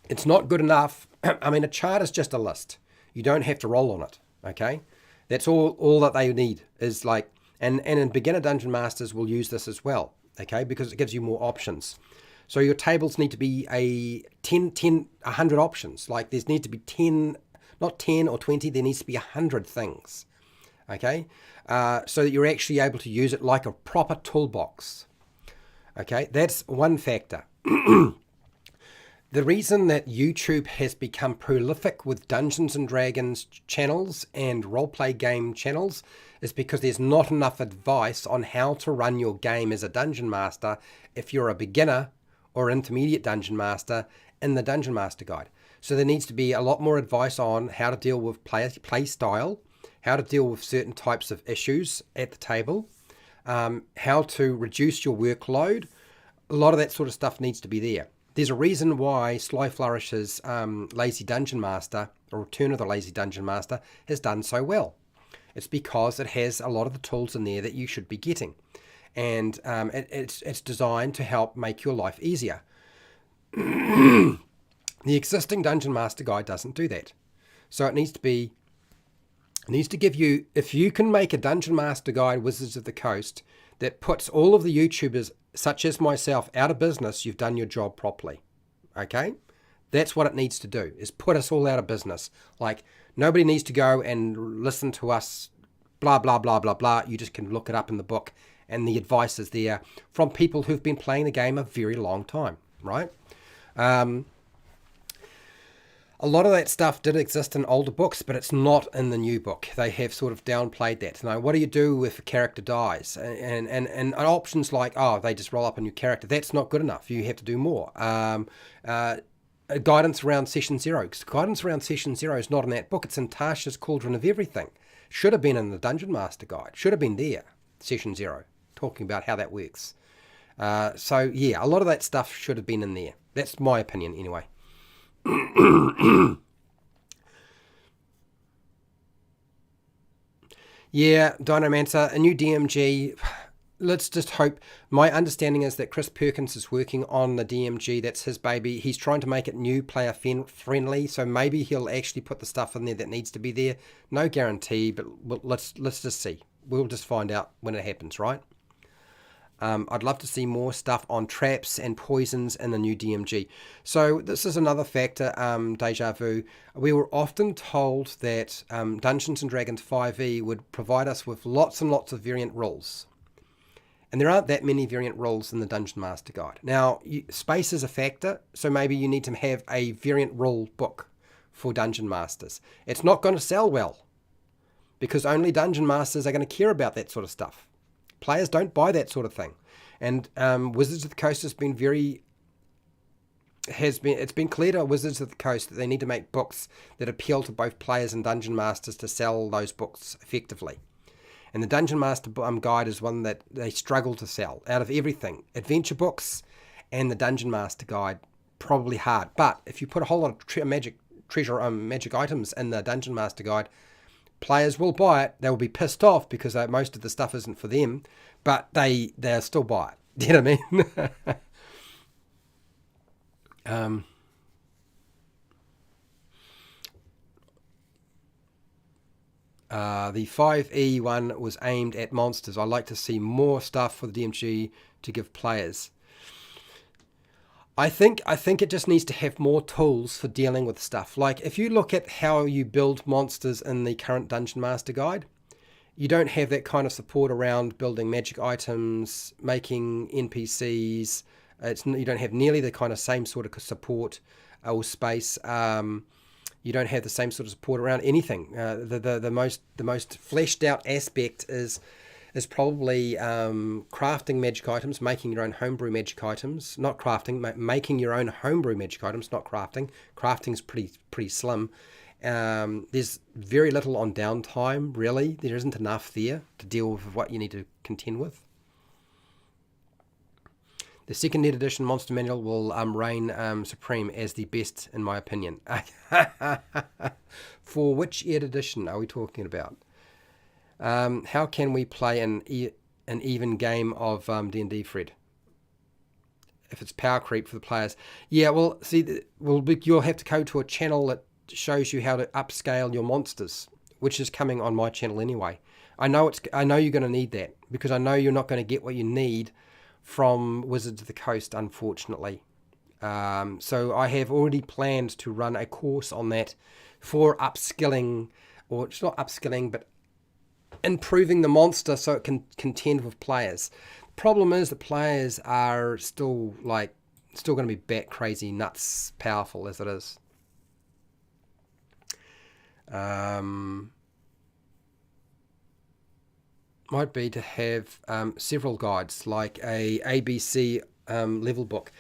It's not good enough. I mean, a chart is just a list. You don't have to roll on it, okay? That's all that they need is like, and in beginner Dungeon Masters will use this as well, okay? Because it gives you more options. So your tables need to be 100 options. Like there needs to be 10, not 10 or 20, there needs to be 100 things, okay? So that you're actually able to use it like a proper toolbox, okay? That's one factor. The reason that YouTube has become prolific with Dungeons and Dragons channels and roleplay game channels is because there's not enough advice on how to run your game as a Dungeon Master if you're a beginner or intermediate Dungeon Master in the Dungeon Master Guide. So there needs to be a lot more advice on how to deal with play style, how to deal with certain types of issues at the table, how to reduce your workload. A lot of that sort of stuff needs to be there. There's a reason why Sly Flourish's Lazy Dungeon Master, or Return of the Lazy Dungeon Master, has done so well. It's because it has a lot of the tools in there that you should be getting. And it's designed to help make your life easier. The existing Dungeon Master Guide doesn't do that. So it needs to give you, if you can make a Dungeon Master Guide Wizards of the Coast that puts all of the YouTubers such as myself out of business, you've done your job properly. Okay? That's what it needs to do, is put us all out of business. Like, nobody needs to go and listen to us, blah, blah, blah, blah, blah. You just can look it up in the book, and the advice is there from people who've been playing the game a very long time, right? A lot of that stuff did exist in older books, but it's not in the new book. They have sort of downplayed that. Now, what do you do if a character dies? And options like, oh, they just roll up a new character. That's not good enough. You have to do more. Guidance around Session Zero. Guidance around Session Zero is not in that book. It's in Tasha's Cauldron of Everything. Should have been in the Dungeon Master Guide. Should have been there, Session Zero, talking about how that works. So, yeah, a lot of that stuff should have been in there. That's my opinion, anyway. Yeah, Dinomancer, a new DMG. Let's just hope. My understanding is that Chris Perkins is working on the DMG. That's his baby. He's trying to make it new player friendly, so maybe he'll actually put the stuff in there that needs to be there. No guarantee, but let's just see. We'll just find out when it happens, right? I'd love to see more stuff on traps and poisons in the new DMG. So this is another factor, Deja Vu. We were often told that Dungeons & Dragons 5e would provide us with lots and lots of variant rules. And there aren't that many variant rules in the Dungeon Master Guide. Now, space is a factor, so maybe you need to have a variant rule book for Dungeon Masters. It's not going to sell well, because only Dungeon Masters are going to care about that sort of stuff. Players don't buy that sort of thing. And Wizards of the Coast it's been clear to Wizards of the Coast that they need to make books that appeal to both players and Dungeon Masters to sell those books effectively. And the Dungeon Master Guide is one that they struggle to sell. Out of everything, adventure books and the Dungeon Master Guide, probably hard. But if you put a whole lot of magic items in the Dungeon Master Guide, players will buy it. They will be pissed off because most of the stuff isn't for them, but they'll still buy it. Do you know what I mean? The 5e one was aimed at monsters. I'd like to see more stuff for the DMG to give players. I think it just needs to have more tools for dealing with stuff. Like, if you look at how you build monsters in the current Dungeon Master Guide, you don't have that kind of support around building magic items, making NPCs. You don't have nearly the kind of same sort of support or space. You don't have the same sort of support around anything. The most fleshed out aspect is probably crafting magic items, making your own homebrew magic items. Not crafting, making your own homebrew magic items, not crafting. Crafting's pretty slim. There's very little on downtime, really. There isn't enough there to deal with what you need to contend with. The second net edition Monster Manual will reign supreme as the best, in my opinion. For which ed edition are we talking about? How can we play an even game of D&D, Fred? If it's power creep for the players. Yeah, well, see, you'll have to go to a channel that shows you how to upscale your monsters, which is coming on my channel anyway. I know you're going to need that, because I know you're not going to get what you need from Wizards of the Coast, unfortunately. So I have already planned to run a course on that for upskilling, or it's not upskilling, but improving the monster so it can contend with players. Problem is that players are still going to be bat crazy nuts powerful as it is. Might be to have several guides, like a ABC level book.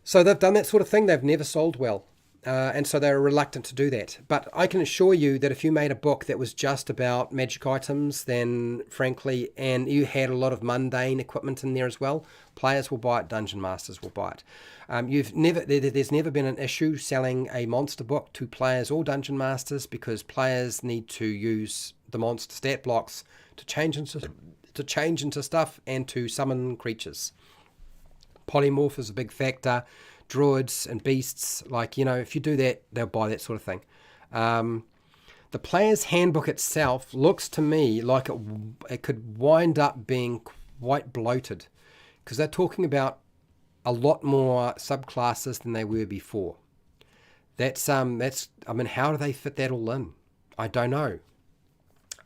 So they've done that sort of thing. They've never sold well. And so they're reluctant to do that. But I can assure you that if you made a book that was just about magic items, then frankly, and you had a lot of mundane equipment in there as well, players will buy it, dungeon masters will buy it. There's never been an issue selling a monster book to players or dungeon masters, because players need to use the monster stat blocks to change into stuff and to summon creatures. Polymorph is a big factor. Druids and beasts, if you do that, they'll buy that sort of thing. The player's handbook itself looks to me like it could wind up being quite bloated, because they're talking about a lot more subclasses than they were before. How do they fit that all in? I don't know.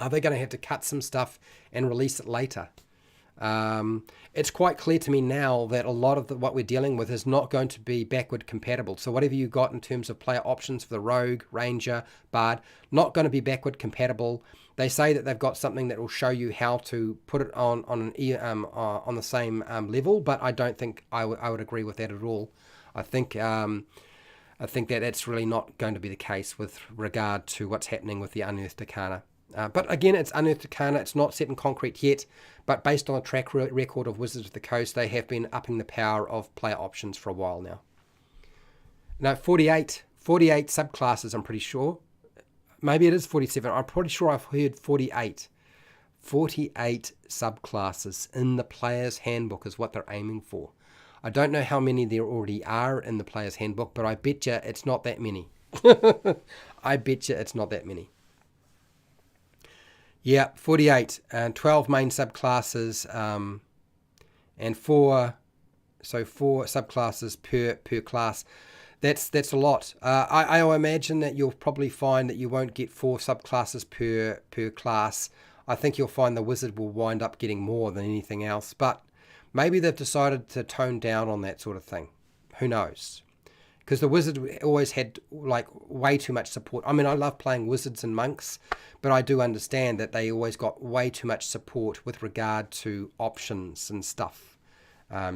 Are they going to have to cut some stuff and release it later? It's quite clear to me now that a lot of what we're dealing with is not going to be backward compatible. So whatever you got in terms of player options for the rogue, ranger, bard, not going to be backward compatible. They say that they've got something that will show you how to put it on the same level, but I don't think I would agree with that at all. I think that that's really not going to be the case with regard to what's happening with the Unearthed Arcana. But again, it's Unearthed Arcana. It's not set in concrete yet, but based on the track record of Wizards of the Coast, they have been upping the power of player options for a while now. Now, 48 subclasses, I'm pretty sure. Maybe it is 47. I'm pretty sure I've heard 48. 48 subclasses in the player's handbook is what they're aiming for. I don't know how many there already are in the player's handbook, but I bet you it's not that many. I bet you it's not that many. Yeah, 48 and 12 main subclasses, and four subclasses per class. That's a lot. I imagine that you'll probably find that you won't get 4 subclasses per class. I think you'll find the wizard will wind up getting more than anything else, but maybe they've decided to tone down on that sort of thing. Who knows? Because the wizard always had way too much support. I mean, I love playing wizards and monks, but I do understand that they always got way too much support with regard to options and stuff.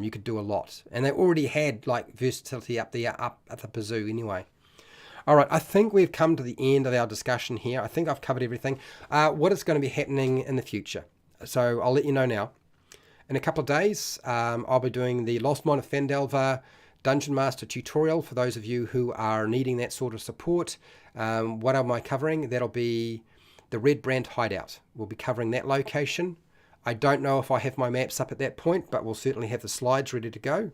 You could do a lot, and they already had versatility up at the bazoo anyway. All right, I think we've come to the end of our discussion here. I think I've covered everything. What is going to be happening in the future? So I'll let you know now. In a couple of days, I'll be doing the Lost Mine of Phandelver Dungeon Master tutorial for those of you who are needing that sort of support. What am I covering? That'll be the Red Brand Hideout. We'll be covering that location. I don't know if I have my maps up at that point, but we'll certainly have the slides ready to go.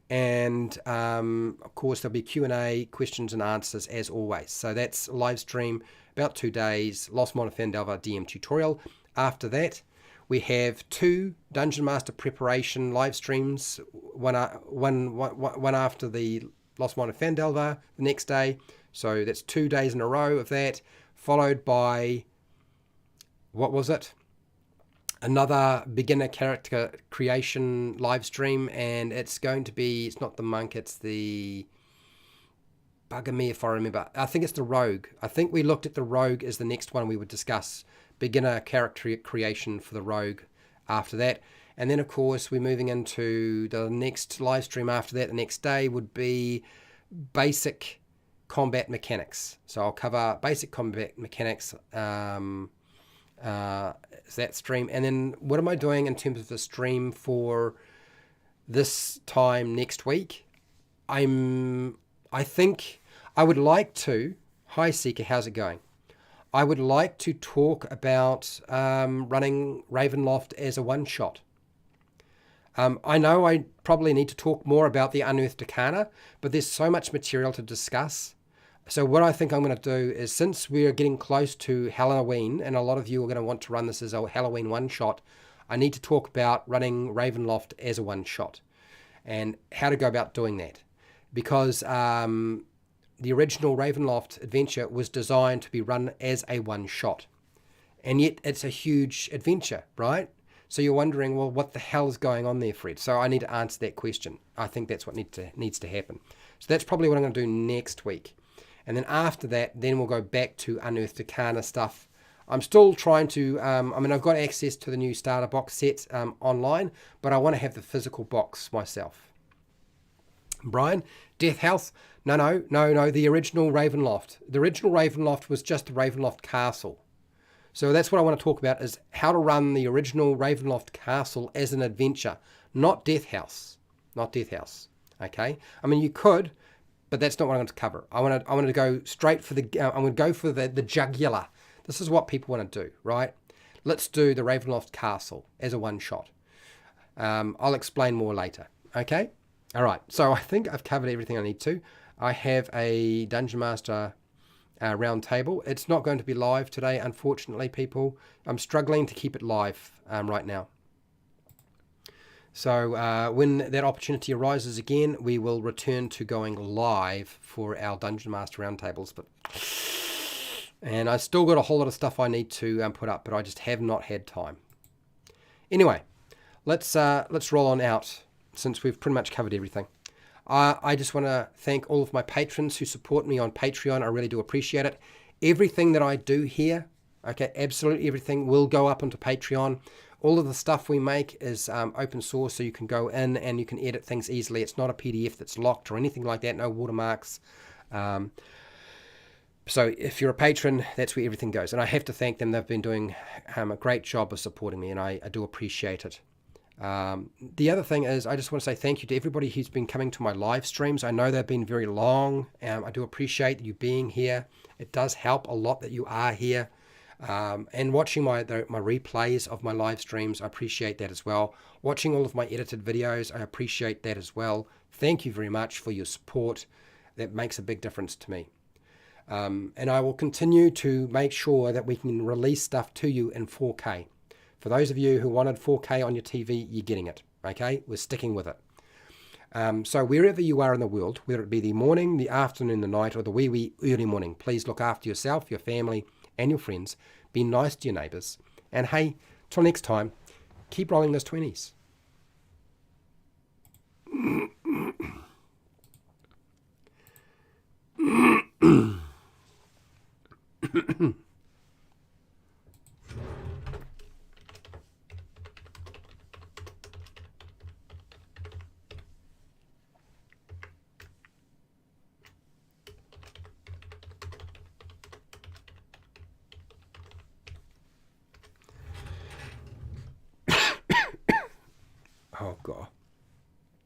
And of course, there'll be Q&A, questions and answers as always. So that's a live stream, about 2 days, Lost Mine of Phandelver DM tutorial. After that, we have 2 Dungeon Master preparation live streams, one after the Lost Mine of Phandelver the next day. So that's 2 days in a row of that, followed by, what was it? Another beginner character creation live stream, and it's going to be, it's not the monk, it's the, bugger me if I remember, I think it's the rogue. I think we looked at the rogue as the next one we would discuss. Beginner character creation for the rogue after that. And then, of course, we're moving into the next live stream after that. The next day would be basic combat mechanics. So I'll cover basic combat mechanics, that stream. And then what am I doing in terms of the stream for this time next week? I think I would like to... Hi, Seeker, how's it going? I would like to talk about running Ravenloft as a one-shot. I know I probably need to talk more about the Unearthed Arcana, but there's so much material to discuss. So what I think I'm going to do is, since we're getting close to Halloween, and a lot of you are going to want to run this as a Halloween one-shot, I need to talk about running Ravenloft as a one-shot and how to go about doing that. Because the original Ravenloft adventure was designed to be run as a one-shot. And yet it's a huge adventure, right? So you're wondering, well, what the hell is going on there, Fred? So I need to answer that question. I think that's what needs to happen. So that's probably what I'm going to do next week. And then after that, then we'll go back to Unearthed Arcana stuff. I'm still trying to, I've got access to the new starter box set online, but I want to have the physical box myself. Brian, Death House? No, the original Ravenloft. The original Ravenloft was just the Ravenloft Castle. So that's what I want to talk about, is how to run the original Ravenloft Castle as an adventure, not Death House. Not Death House. Okay? I mean, you could, but that's not what I'm going to cover. I want to go straight for I'm going to go for the jugular. This is what people want to do, right? Let's do the Ravenloft Castle as a one-shot. I'll explain more later. Okay? All right. So I think I've covered everything I need to. I have a Dungeon Master round table. It's not going to be live today, unfortunately, people. I'm struggling to keep it live right now. So when that opportunity arises again, we will return to going live for our Dungeon Master roundtables. And I've still got a whole lot of stuff I need to put up, but I just have not had time. Anyway, let's roll on out, since we've pretty much covered everything. I just want to thank all of my patrons who support me on Patreon. I really do appreciate it. Everything that I do here, okay, absolutely everything, will go up onto Patreon. All of the stuff we make is open source, so you can go in and you can edit things easily. It's not a PDF that's locked or anything like that, no watermarks. So if you're a patron, that's where everything goes. And I have to thank them. They've been doing a great job of supporting me, and I do appreciate it. The other thing is, I just want to say thank you to everybody who's been coming to my live streams. I know they've been very long. I do appreciate you being here. It does help a lot that you are here. And watching my replays of my live streams, I appreciate that as well. Watching all of my edited videos, I appreciate that as well. Thank you very much for your support. That makes a big difference to me. And I will continue to make sure that we can release stuff to you in 4K. For those of you who wanted 4K on your TV, you're getting it, okay? We're sticking with it. So wherever you are in the world, whether it be the morning, the afternoon, the night, or the wee early morning, please look after yourself, your family, and your friends. Be nice to your neighbours. And hey, till next time, keep rolling those 20s. Oh, God.